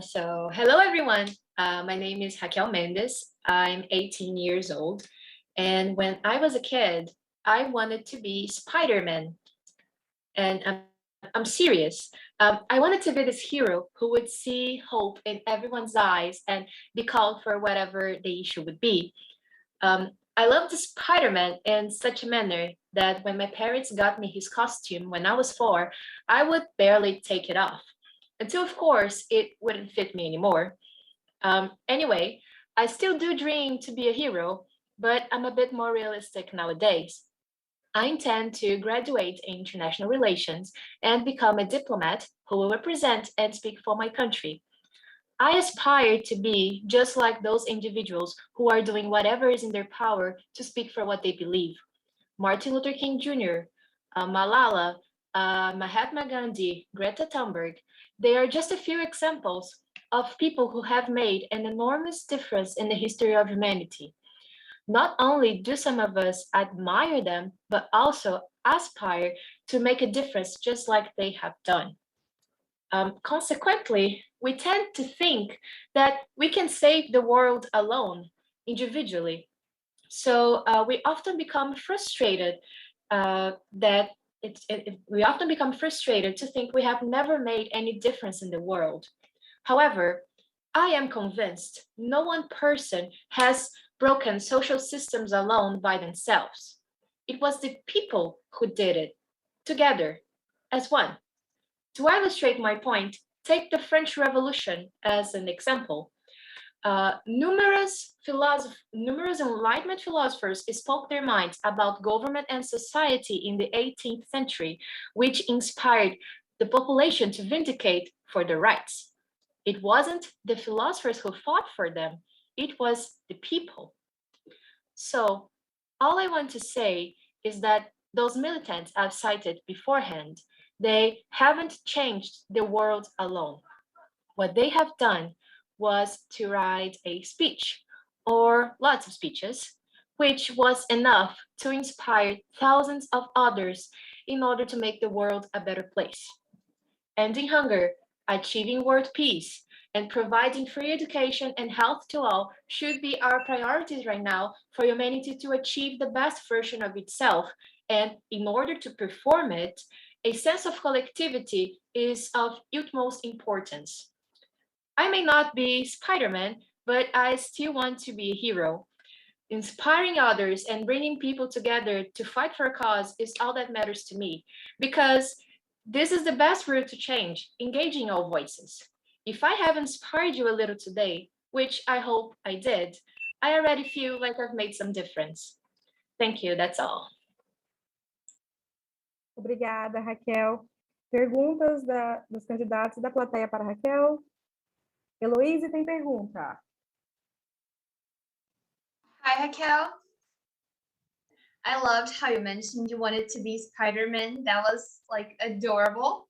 So, hello everyone. My name is Raquel Mendes. I'm 18 years old. And when I was a kid, I wanted to be Spider-Man. And I'm serious. I wanted to be this hero who would see hope in everyone's eyes and be called for whatever the issue would be. I loved Spider-Man in such a manner that when my parents got me his costume when I was 4, I would barely take it off. Until, of course, it wouldn't fit me anymore. Anyway, I still do dream to be a hero, but I'm a bit more realistic nowadays. I intend to graduate in international relations and become a diplomat who will represent and speak for my country. I aspire to be just like those individuals who are doing whatever is in their power to speak for what they believe. Martin Luther King Jr., Malala, Mahatma Gandhi, Greta Thunberg, they are just a few examples of people who have made an enormous difference in the history of humanity. Not only do some of us admire them, but also aspire to make a difference just like they have done. Consequently, we tend to think that we can save the world alone, individually. So we often become frustrated we often become frustrated to think we have never made any difference in the world. However, I am convinced no one person has broken social systems alone by themselves. It was the people who did it, together, as one. To illustrate my point, take the French Revolution as an example. Numerous Enlightenment philosophers spoke their minds about government and society in the 18th century, which inspired the population to vindicate for their rights. It wasn't the philosophers who fought for them, it was the people. So, all I want to say is that those militants I've cited beforehand, they haven't changed the world alone. What they have done was to write a speech, or lots of speeches, which was enough to inspire thousands of others in order to make the world a better place. Ending hunger, achieving world peace, and providing free education and health to all should be our priorities right now for humanity to achieve the best version of itself. And in order to perform it, a sense of collectivity is of utmost importance. I may not be Spider-Man, but I still want to be a hero. Inspiring others and bringing people together to fight for a cause is all that matters to me, because This is the best route to change, engaging all voices. If I have inspired you a little today, which I hope I did, I already feel like I've made some difference. Thank you, that's all. Obrigada, Raquel. Perguntas dos candidatos e da plateia para Raquel? Heloíse tem pergunta. Hi, Raquel. I loved how you mentioned you wanted to be Spider-Man. That was like adorable.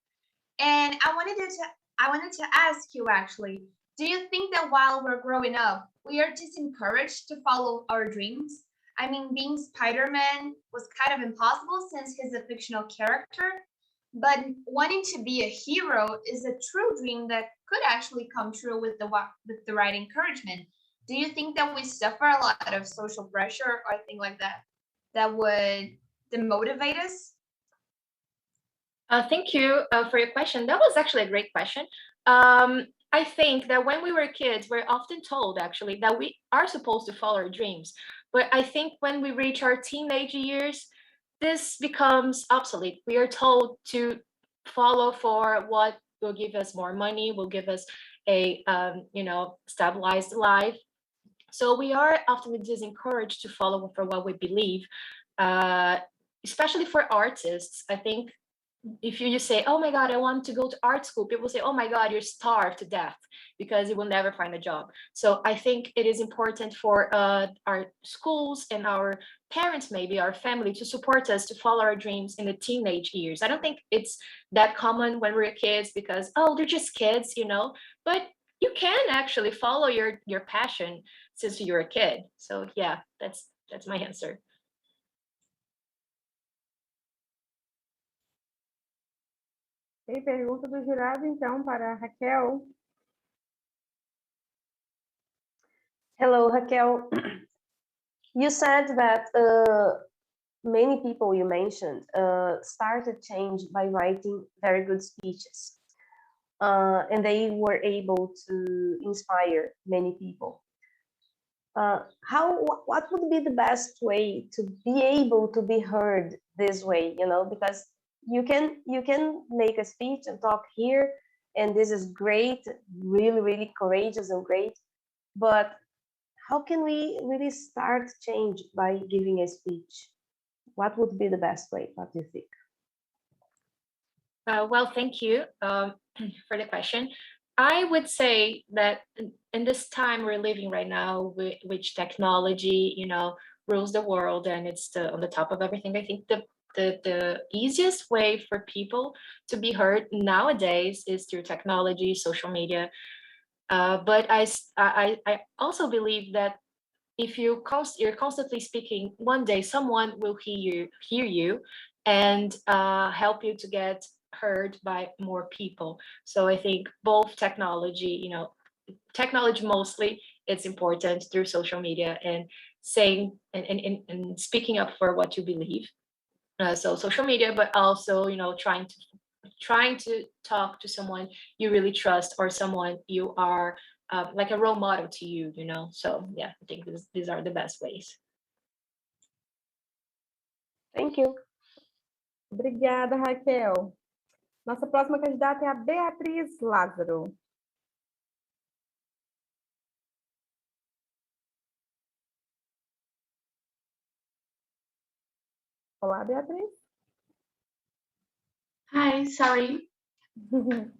And I wanted to ask you actually, do you think that while we're growing up, we are disencouraged to follow our dreams? I mean, being Spider-Man was kind of impossible since he's a fictional character, but wanting to be a hero is a true dream that could actually come true with the right encouragement. Do you think that we suffer a lot of social pressure or things like that would demotivate us? Thank you for your question. That was actually a great question. I think that when we were kids, we're often told actually that we are supposed to follow our dreams. But I think when we reach our teenage years, this becomes obsolete. We are told to follow for what will give us more money, will give us a stabilized life. So we are often disencouraged to follow for what we believe, especially for artists. I think if you just say, oh my God, I want to go to art school, people say, oh my God, you're starved to death because you will never find a job. So I think it is important for our schools and our parents, maybe our family, to support us to follow our dreams in the teenage years. I don't think it's that common when we're kids because, oh, they're just kids, but you can actually follow your passion since you're a kid. So yeah, that's my answer. E pergunta do jurado, então, para a Raquel. Hello, Raquel. You said that many people you mentioned started change by writing very good speeches. And they were able to inspire many people. What would be the best way to be able to be heard this way? Because you can make a speech and talk here, and this is great, really, really courageous and great. But how can we really start change by giving a speech? What would be the best way? What do you think? Well, thank you for the question. I would say that in this time we're living right now, which technology, rules the world and it's on the top of everything. I think the easiest way for people to be heard nowadays is through technology, social media. But I also believe that if you're constantly speaking, one day someone will hear you and help you to get heard by more people. So I think both technology, technology mostly, it's important through social media and saying and speaking up for what you believe. So social media, but also, trying to talk to someone you really trust or someone you are like a role model to you, So yeah, I think these are the best ways. Thank you. Obrigada, Raquel. Nossa próxima candidata é a Beatriz Lázaro. Olá, Beatriz. Hi, sorry. Então,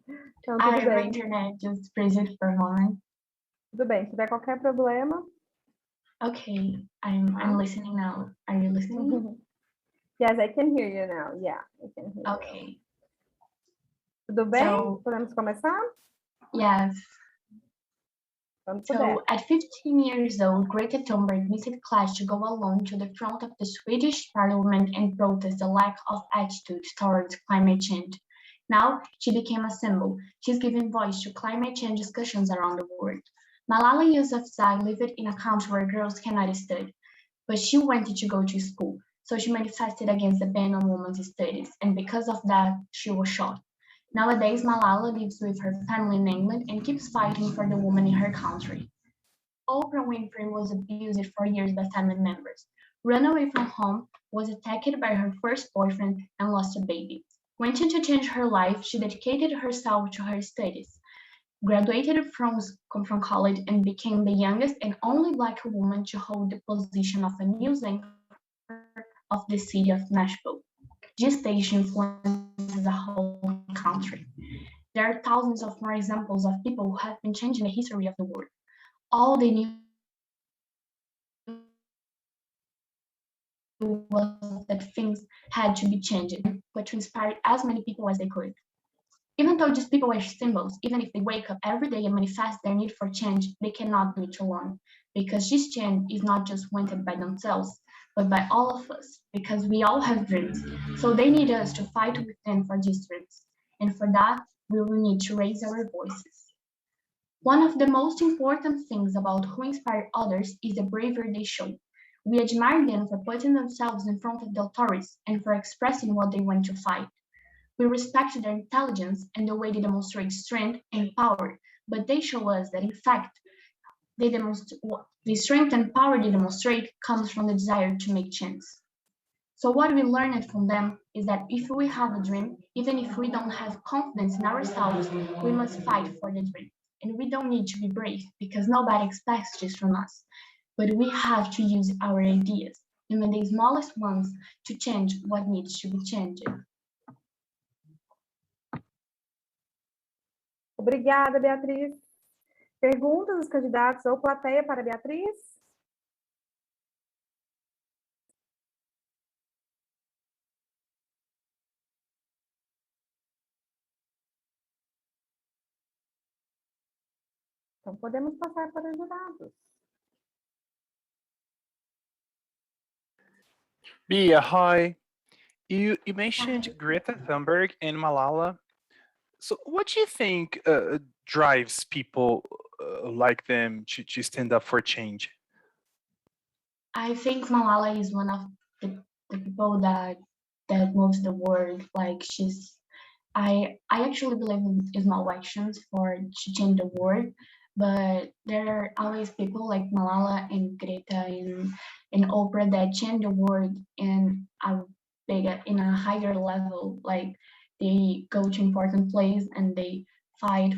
tudo bem. My internet just freezed for a moment. Tudo bem, se tiver qualquer problema. Okay, I'm listening now. Are you listening? Yes, I can hear you now. Yeah, I can hear you. Tudo bem? Podemos começar? Yes. So, at 15 years old, Greta Thunberg missed class to go alone to the front of the Swedish parliament and protest the lack of attitude towards climate change. Now, she became a symbol. She's giving voice to climate change discussions around the world. Malala Yousafzai lived in a country where girls cannot study, but she wanted to go to school, so she manifested against the ban on women's studies, and because of that, she was shot. Nowadays, Malala lives with her family in England and keeps fighting for the women in her country. Oprah Winfrey was abused for years by family members, ran away from home, was attacked by her first boyfriend, and lost a baby. Wanting to change her life, she dedicated herself to her studies, graduated from college, and became the youngest and only Black woman to hold the position of a news anchor of the city of Nashville. This station influences the whole country. There are thousands of more examples of people who have been changing the history of the world. All they knew was that things had to be changing, but to inspire as many people as they could. Even though these people are symbols, even if they wake up every day and manifest their need for change, they cannot do it alone, because this change is not just wanted by themselves, but by all of us, because we all have dreams. So they need us to fight with them for these dreams. And for that, we will need to raise our voices. One of the most important things about who inspire others is the bravery they show. We admire them for putting themselves in front of the authorities and for expressing what they want to fight. We respect their intelligence and the way they demonstrate strength and power, but they show us that, in fact, the strength and power they demonstrate comes from the desire to make change. So what we learned from them is that if we have a dream, even if we don't have confidence in ourselves, we must fight for the dream. And we don't need to be brave, because nobody expects this from us. But we have to use our ideas, even the smallest ones, to change what needs to be changed. Obrigada, Beatriz. Perguntas dos candidatos ou plateia para Beatriz? Então, podemos passar para os jurados. Bia, hi. You mentioned Greta Thunberg and Malala. So what do you think drives people like them to stand up for change? I think Malala is one of the people that moves the world. Like I actually believe in small actions to change the world, but there are always people like Malala and Greta and Oprah that change the world in a higher level. Like they go to important place and they fight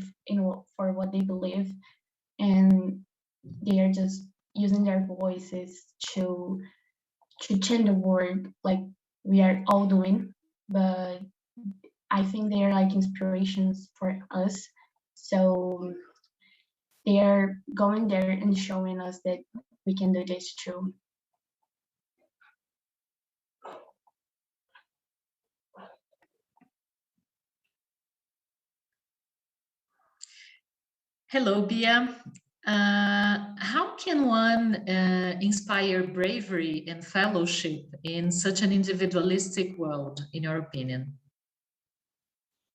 for what they believe, and they are just using their voices to change the world, like we are all doing. But I think they are like inspirations for us. So they are going there and showing us that we can do this too. Hello, Bia. How can one inspire bravery and fellowship in such an individualistic world, in your opinion?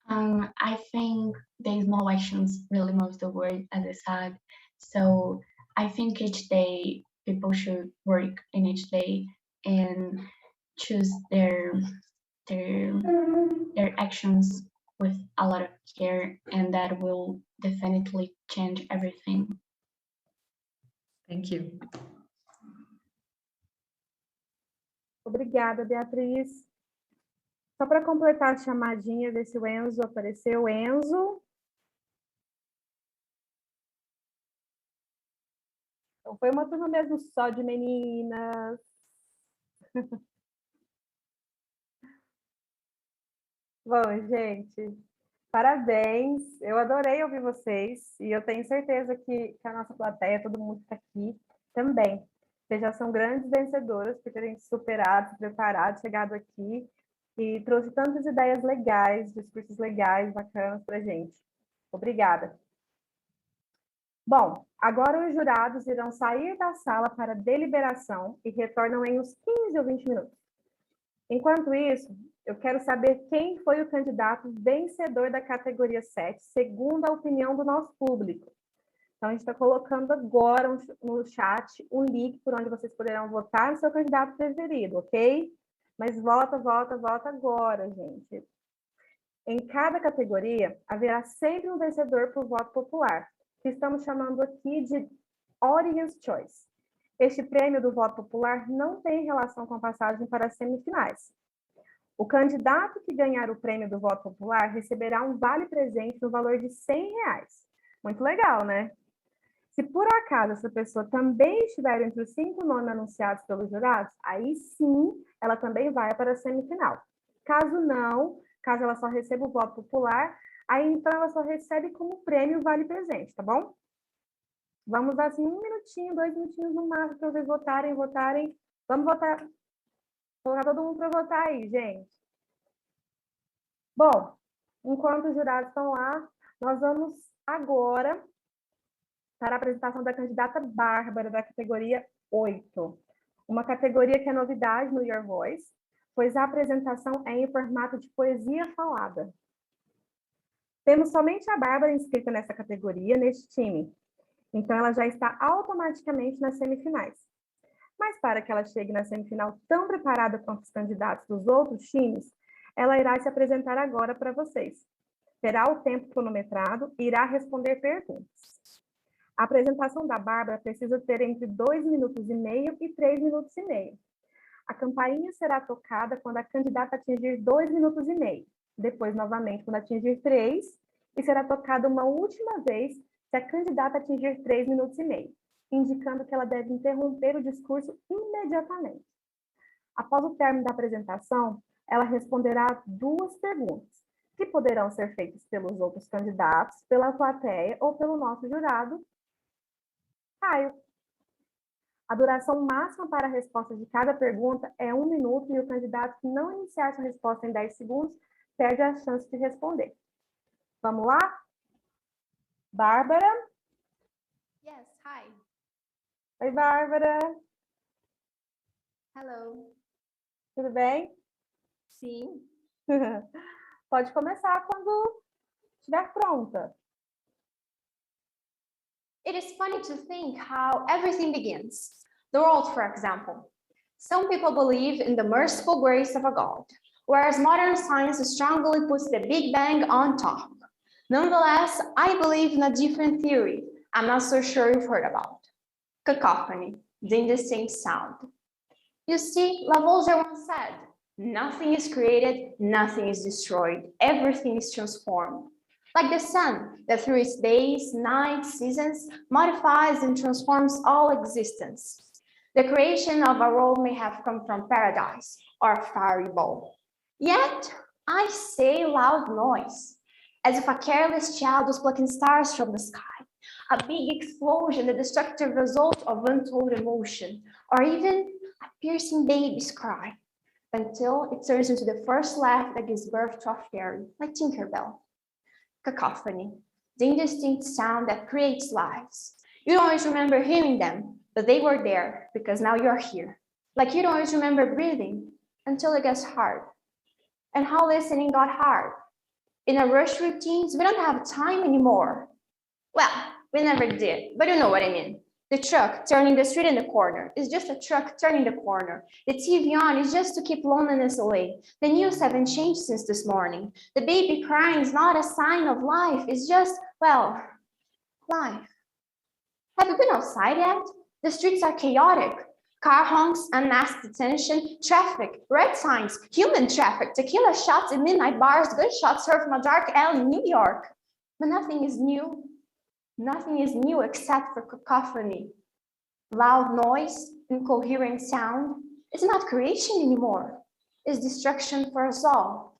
I think the small actions really move the world, as I said. So I think each day people should work in each day and choose their actions with a lot of care, and that will definitely change everything. Thank you. Obrigada, Beatriz. Só para completar a chamadinha, ver se o Enzo apareceu. Enzo? Então, foi uma turma mesmo só de meninas. Bom, gente, parabéns. Eu adorei ouvir vocês e eu tenho certeza que a nossa plateia, todo mundo que está aqui, também. Vocês já são grandes vencedoras por terem se superado, se preparado, chegado aqui e trouxe tantas ideias legais, discursos legais, bacanas para a gente. Obrigada. Bom, agora os jurados irão sair da sala para deliberação e retornam em uns 15 ou 20 minutos. Enquanto isso, eu quero saber quem foi o candidato vencedor da categoria 7, segundo a opinião do nosso público. Então, a gente está colocando agora no chat um link por onde vocês poderão votar no seu candidato preferido, ok? Mas vota agora, gente. Em cada categoria, haverá sempre um vencedor por voto popular, que estamos chamando aqui de Audience Choice. Este prêmio do voto popular não tem relação com a passagem para as semifinais. O candidato que ganhar o prêmio do voto popular receberá um vale-presente no valor de R$ 100. Muito legal, né? Se por acaso essa pessoa também estiver entre os 5 nomes anunciados pelos jurados, aí sim ela também vai para a semifinal. Caso não, caso ela só receba o voto popular, aí então ela só recebe como prêmio o vale-presente, tá bom? Vamos dar assim 1 minutinho, 2 minutinhos no máximo para vocês votarem. Vamos votar. Colocar todo mundo para votar aí, gente. Bom, enquanto os jurados estão lá, nós vamos agora para a apresentação da candidata Bárbara, da categoria 8. Uma categoria que é novidade no Your Voice, pois a apresentação é em formato de poesia falada. Temos somente a Bárbara inscrita nessa categoria, neste time. Então, ela já está automaticamente nas semifinais. Mas para que ela chegue na semifinal tão preparada quanto os candidatos dos outros times, ela irá se apresentar agora para vocês. Terá o tempo cronometrado e irá responder perguntas. A apresentação da Bárbara precisa ter entre 2 minutos e meio e 3 minutos e meio. A campainha será tocada quando a candidata atingir 2 minutos e meio. Depois, novamente, quando atingir 3, e será tocada uma última vez se a candidata atingir 3 minutos e meio, indicando que ela deve interromper o discurso imediatamente. Após o término da apresentação, ela responderá 2 perguntas, que poderão ser feitas pelos outros candidatos, pela plateia ou pelo nosso jurado, Caio. A duração máxima para a resposta de cada pergunta é 1 minuto e o candidato que não iniciar sua resposta em 10 segundos perde a chance de responder. Vamos lá? Bárbara? Yes, hi. Oi, Bárbara. Hello. Tudo bem? Sim. Pode começar quando estiver pronta. It is funny to think how everything begins. The world, for example. Some people believe in the merciful grace of a God, whereas modern science strongly puts the Big Bang on top. Nonetheless, I believe in a different theory I'm not so sure you've heard about. Cacophony, the indistinct sound. You see, Lavoisier once said, nothing is created, nothing is destroyed, everything is transformed. Like the sun, that through its days, nights, seasons, modifies and transforms all existence. The creation of a world may have come from paradise or a fiery ball. Yet, I say loud noise, as if a careless child was plucking stars from the sky, a big explosion, the destructive result of untold emotion, or even a piercing baby's cry, until it turns into the first laugh that gives birth to a fairy, like Tinkerbell. Cacophony, the indistinct sound that creates lives. You don't always remember hearing them, but they were there because now you're here. Like you don't always remember breathing until it gets hard. And how listening got hard. In our rush routines, we don't have time anymore. Well, we never did, but you know what I mean. The truck turning the street in the corner is just a truck turning the corner. The TV on is just to keep loneliness away. The news haven't changed since this morning. The baby crying is not a sign of life. It's just, well, life. Have you been outside yet? The streets are chaotic. Car honks, unmasked detention, traffic, red signs, human traffic, tequila shots in midnight bars, gunshots heard from a dark alley in New York. But nothing is new. Nothing is new except for cacophony. Loud noise, incoherent sound. It's not creation anymore. It's destruction for us all.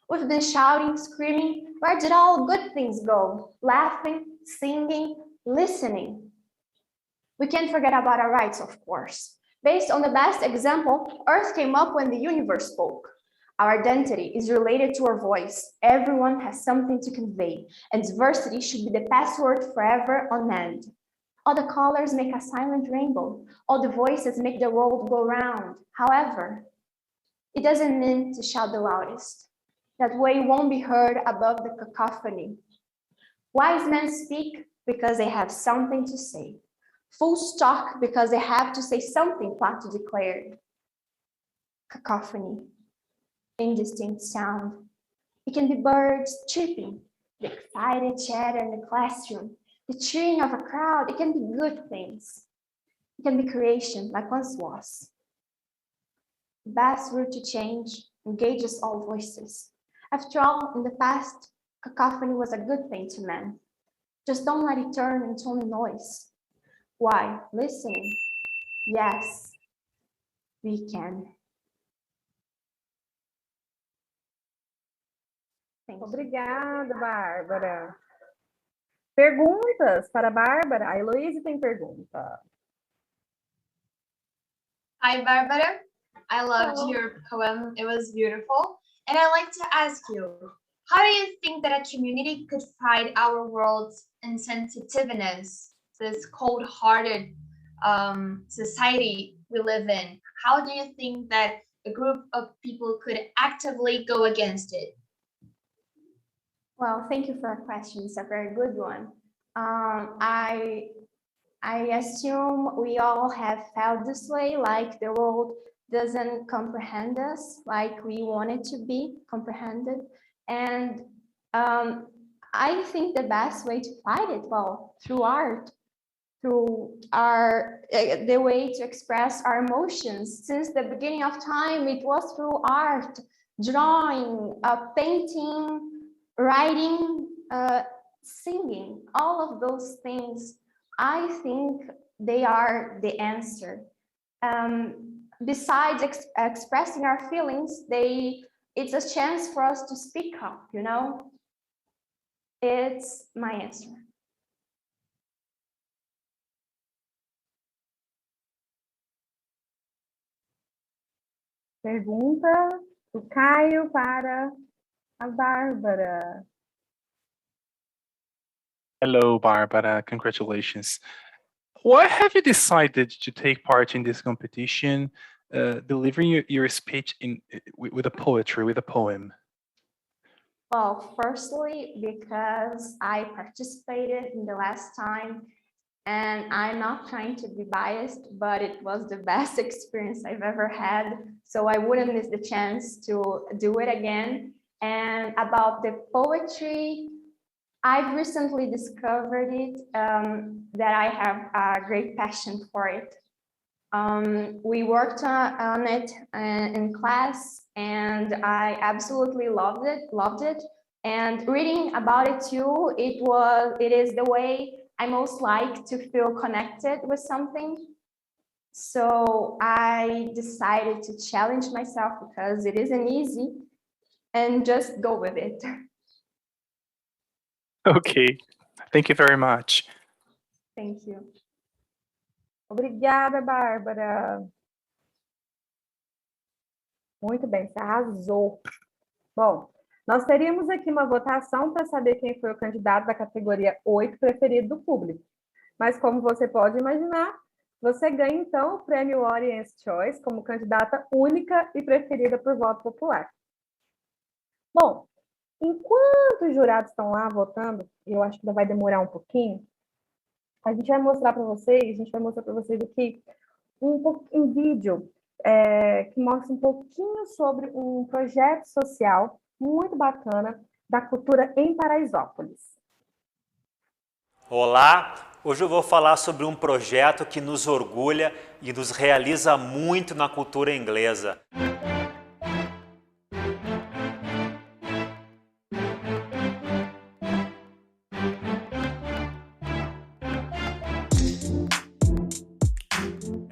We've been shouting, screaming. Where did all good things go? Laughing, singing, listening. We can't forget about our rights, of course. Based on the best example, Earth came up when the universe spoke. Our identity is related to our voice. Everyone has something to convey, and diversity should be the password forever on end. All the colors make a silent rainbow. All the voices make the world go round. However, it doesn't mean to shout the loudest. That way you won't be heard above the cacophony. Wise men speak because they have something to say. Fools talk because they have to say something Plato declared. Cacophony. Indistinct sound. It can be birds chirping, the excited chatter in the classroom, the cheering of a crowd. It can be good things. It can be creation like once was. The best route to change engages all voices. After all, in the past, cacophony was a good thing to men. Just don't let it turn into noise. Why? Listening. Yes, we can. Obrigada, Bárbara. Perguntas para a Bárbara? A Heloísa tem pergunta. Hi, Barbara. I loved your poem. It was beautiful. And I'd like to ask you, how do you think that a community could fight our world's insensitiveness, this cold-hearted society we live in? How do you think that a group of people could actively go against it? Well, thank you for your question. It's a very good one. I assume we all have felt this way, like the world doesn't comprehend us like we want it to be comprehended. And I think the best way to fight it, well, through art, through the way to express our emotions. Since the beginning of time, it was through art, drawing, painting, writing, singing, all of those things. I think they are the answer. Besides expressing our feelings, it's a chance for us to speak up, you know? It's my answer. Pergunta do Caio para a Bárbara. Hello, Barbara. Congratulations. Why have you decided to take part in this competition, delivering your speech with a poetry, with a poem? Well, firstly, because I participated in the last time, and I'm not trying to be biased, but it was the best experience I've ever had. So I wouldn't miss the chance to do it again. And about the poetry, I've recently discovered it, that I have a great passion for it. We worked on it in class, and I absolutely loved it. And reading about it too, it is the way I most like to feel connected with something. So I decided to challenge myself because it isn't easy, and just go with it. Okay, thank you very much. Thank you. Obrigada, Bárbara. Muito bem, você arrasou. Bom, nós teríamos aqui uma votação para saber quem foi o candidato da categoria 8 preferido do público. Mas como você pode imaginar, você ganha então o prêmio Audience Choice como candidata única e preferida por voto popular. Bom, enquanto os jurados estão lá votando, eu acho que ainda vai demorar um pouquinho, a gente vai mostrar para vocês, aqui um vídeo que mostra um pouquinho sobre um projeto social muito bacana da cultura em Paraisópolis. Olá, hoje eu vou falar sobre um projeto que nos orgulha e nos realiza muito na cultura inglesa.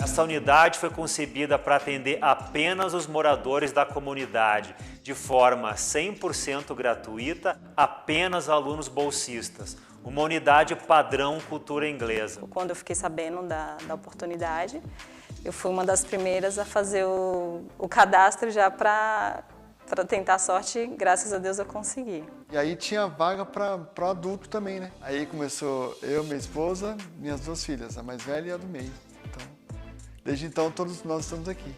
Essa unidade foi concebida para atender apenas os moradores da comunidade, de forma 100% gratuita, apenas alunos bolsistas. Uma unidade padrão cultura inglesa. Quando eu fiquei sabendo da oportunidade, eu fui uma das primeiras a fazer o cadastro já para tentar a sorte, graças a Deus eu consegui. E aí tinha vaga para adulto também, né? Aí começou eu, minha esposa, minhas duas filhas, a mais velha e a do meio. Desde então, todos nós estamos aqui.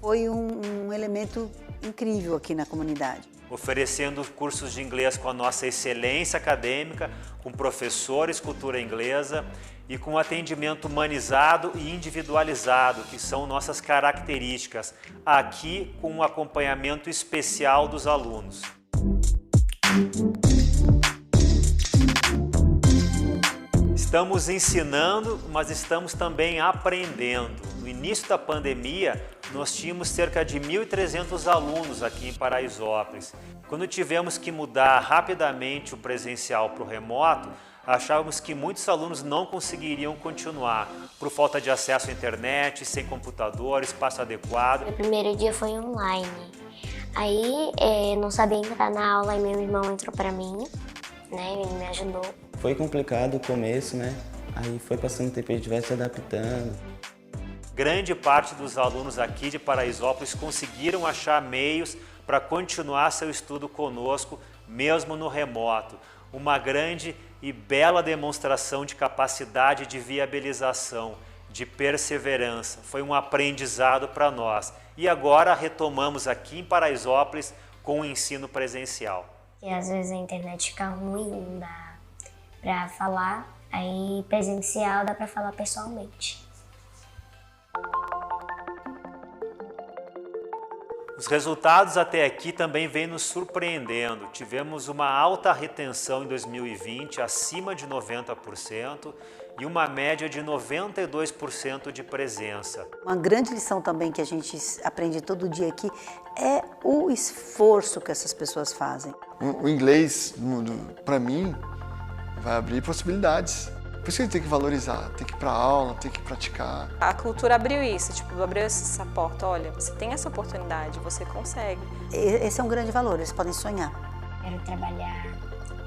Foi um elemento incrível aqui na comunidade. Oferecendo cursos de inglês com a nossa excelência acadêmica, com professores cultura inglesa e com atendimento humanizado e individualizado, que são nossas características, aqui com um acompanhamento especial dos alunos. Estamos ensinando, mas estamos também aprendendo. No início da pandemia, nós tínhamos cerca de 1.300 alunos aqui em Paraisópolis. Quando tivemos que mudar rapidamente o presencial para o remoto, achávamos que muitos alunos não conseguiriam continuar por falta de acesso à internet, sem computador, espaço adequado. O primeiro dia foi online. Aí não sabia entrar na aula e meu irmão entrou para mim, né? Ele me ajudou. Foi complicado o começo, né? Aí foi passando o tempo, a gente vai se adaptando. Grande parte dos alunos aqui de Paraisópolis conseguiram achar meios para continuar seu estudo conosco, mesmo no remoto. Uma grande e bela demonstração de capacidade de viabilização, de perseverança. Foi um aprendizado para nós. E agora retomamos aqui em Paraisópolis com o ensino presencial. E às vezes a internet fica ruim, não dá para falar, aí presencial dá para falar pessoalmente. Os resultados até aqui também vêm nos surpreendendo. Tivemos uma alta retenção em 2020, acima de 90%, e uma média de 92% de presença. Uma grande lição também que a gente aprende todo dia aqui é o esforço que essas pessoas fazem. O inglês, para mim, vai abrir possibilidades. Por isso que a gente tem que valorizar, tem que ir para a aula, tem que praticar. A cultura abriu isso, abriu essa porta. Olha, você tem essa oportunidade, você consegue. Esse é um grande valor, eles podem sonhar. Quero trabalhar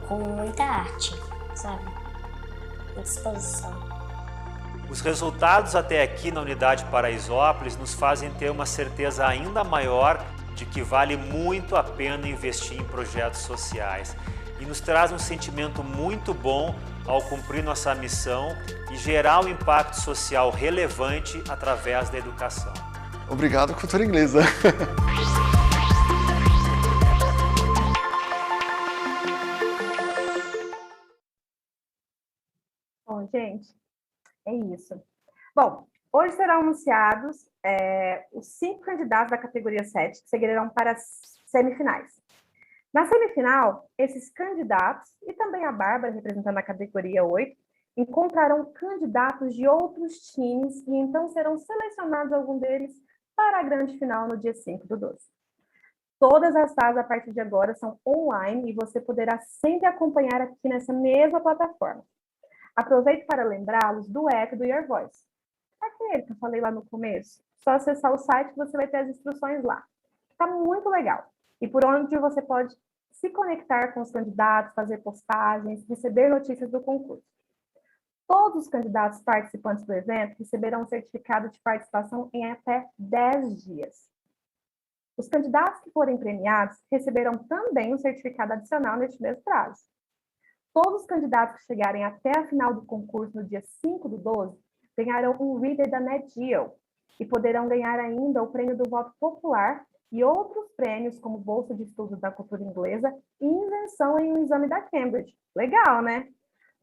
com muita arte, sabe? Muita exposição. Os resultados até aqui na unidade Paraisópolis nos fazem ter uma certeza ainda maior de que vale muito a pena investir em projetos sociais. E nos traz um sentimento muito bom ao cumprir nossa missão e gerar um impacto social relevante através da educação. Obrigado, cultura inglesa. Bom, gente, é isso. Bom, hoje serão anunciados os 5 candidatos da categoria 7 que seguirão para as semifinais. Na semifinal, esses candidatos, e também a Bárbara, representando a categoria 8, encontrarão candidatos de outros times e então serão selecionados algum deles para a grande final no dia 5/12. Todas as salas, a partir de agora, são online e você poderá sempre acompanhar aqui nessa mesma plataforma. Aproveito para lembrá-los do app do Your Voice. Aquele que eu falei lá no começo. Só acessar o site que você vai ter as instruções lá. Está muito legal. E por onde você pode se conectar com os candidatos, fazer postagens, receber notícias do concurso. Todos os candidatos participantes do evento receberão um certificado de participação em até 10 dias. Os candidatos que forem premiados receberão também um certificado adicional neste mesmo prazo. Todos os candidatos que chegarem até a final do concurso no dia 5/12 ganharão um reader da NetGeo e poderão ganhar ainda o prêmio do voto popular e outros prêmios, como bolsa de estudos da cultura inglesa e invenção em um exame da Cambridge. Legal, né?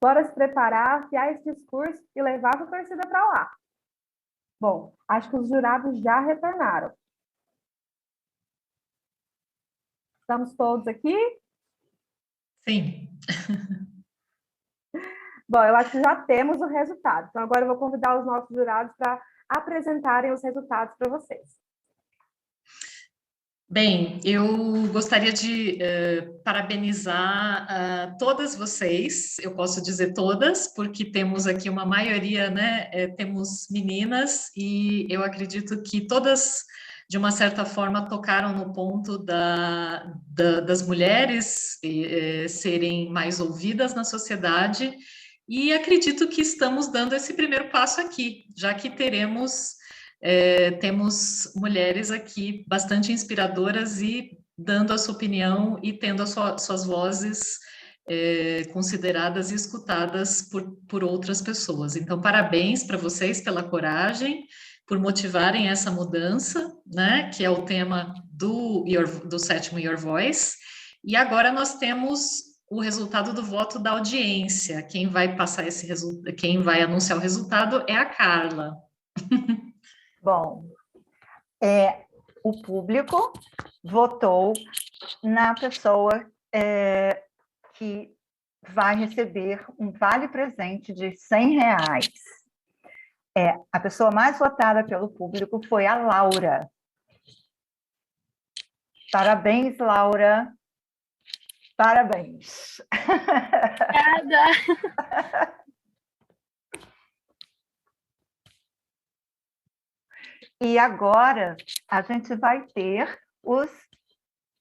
Bora se preparar, afiar esse discurso e levar a torcida para lá. Bom, acho que os jurados já retornaram. Estamos todos aqui? Sim. Bom, eu acho que já temos o resultado. Então, agora eu vou convidar os nossos jurados para apresentarem os resultados para vocês. Bem, eu gostaria de parabenizar todas vocês, eu posso dizer todas, porque temos aqui uma maioria, né, temos meninas, e eu acredito que todas, de uma certa forma, tocaram no ponto das mulheres serem mais ouvidas na sociedade, e acredito que estamos dando esse primeiro passo aqui, já que temos mulheres aqui bastante inspiradoras e dando a sua opinião e tendo suas vozes consideradas e escutadas por outras pessoas. Então, parabéns para vocês pela coragem, por motivarem essa mudança, né, que é o tema do 7º Your Voice. E agora nós temos o resultado do voto da audiência. Quem vai passar quem vai anunciar o resultado é a Carla. Bom, o público votou na pessoa que vai receber um vale-presente de R$100. A pessoa mais votada pelo público foi a Laura. Parabéns, Laura. Parabéns. Obrigada. E agora a gente vai ter os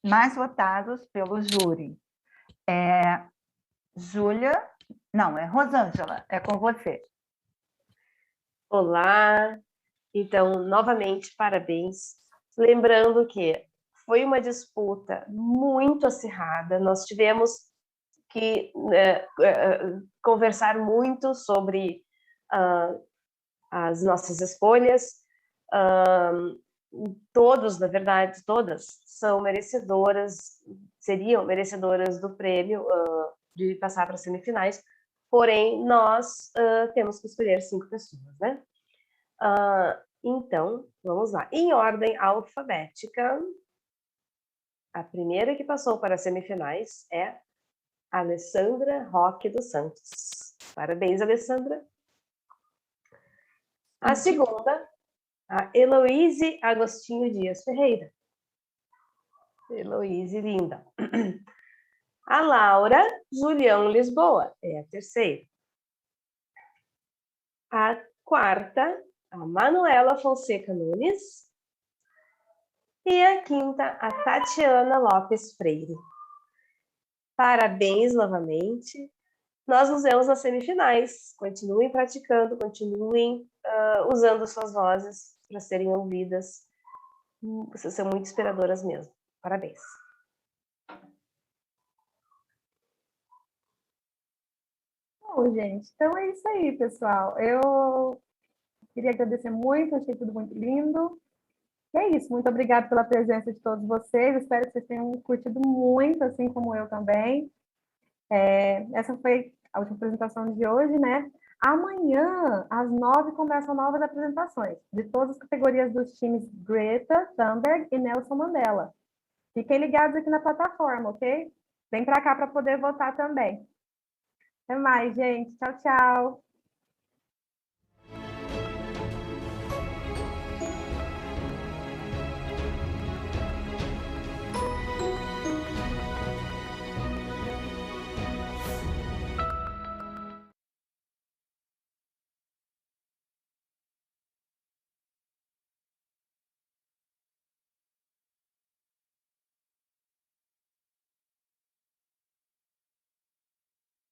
mais votados pelo júri. Júlia, não, é Rosângela, é com você. Olá, então, novamente, parabéns. Lembrando que foi uma disputa muito acirrada, nós tivemos que conversar muito sobre as nossas escolhas. Todos, na verdade, todas são merecedoras, seriam merecedoras do prêmio de passar para as semifinais, porém, nós temos que escolher 5 pessoas, né? Então, vamos lá. Em ordem alfabética, a primeira que passou para as semifinais é Alessandra Roque dos Santos. Parabéns, Alessandra. A segunda, a Heloíse Agostinho Dias Ferreira. Heloíse, linda. A Laura Julião Lisboa é a terceira. A quarta, a Manuela Fonseca Nunes. E a quinta, a Tatiana Lopes Freire. Parabéns novamente. Nós nos vemos nas semifinais. Continuem praticando, continuem usando suas vozes para serem ouvidas. Vocês são muito inspiradoras mesmo. Parabéns. Bom, gente, então é isso aí, pessoal. Eu queria agradecer muito, achei tudo muito lindo. E é isso, muito obrigada pela presença de todos vocês. Espero que vocês tenham curtido muito, assim como eu também. Essa foi a última apresentação de hoje, né? Amanhã, às 9h, começam novas apresentações de todas as categorias dos times Greta, Thunberg e Nelson Mandela. Fiquem ligados aqui na plataforma, ok? Vem para cá para poder votar também. Até mais, gente. Tchau, tchau.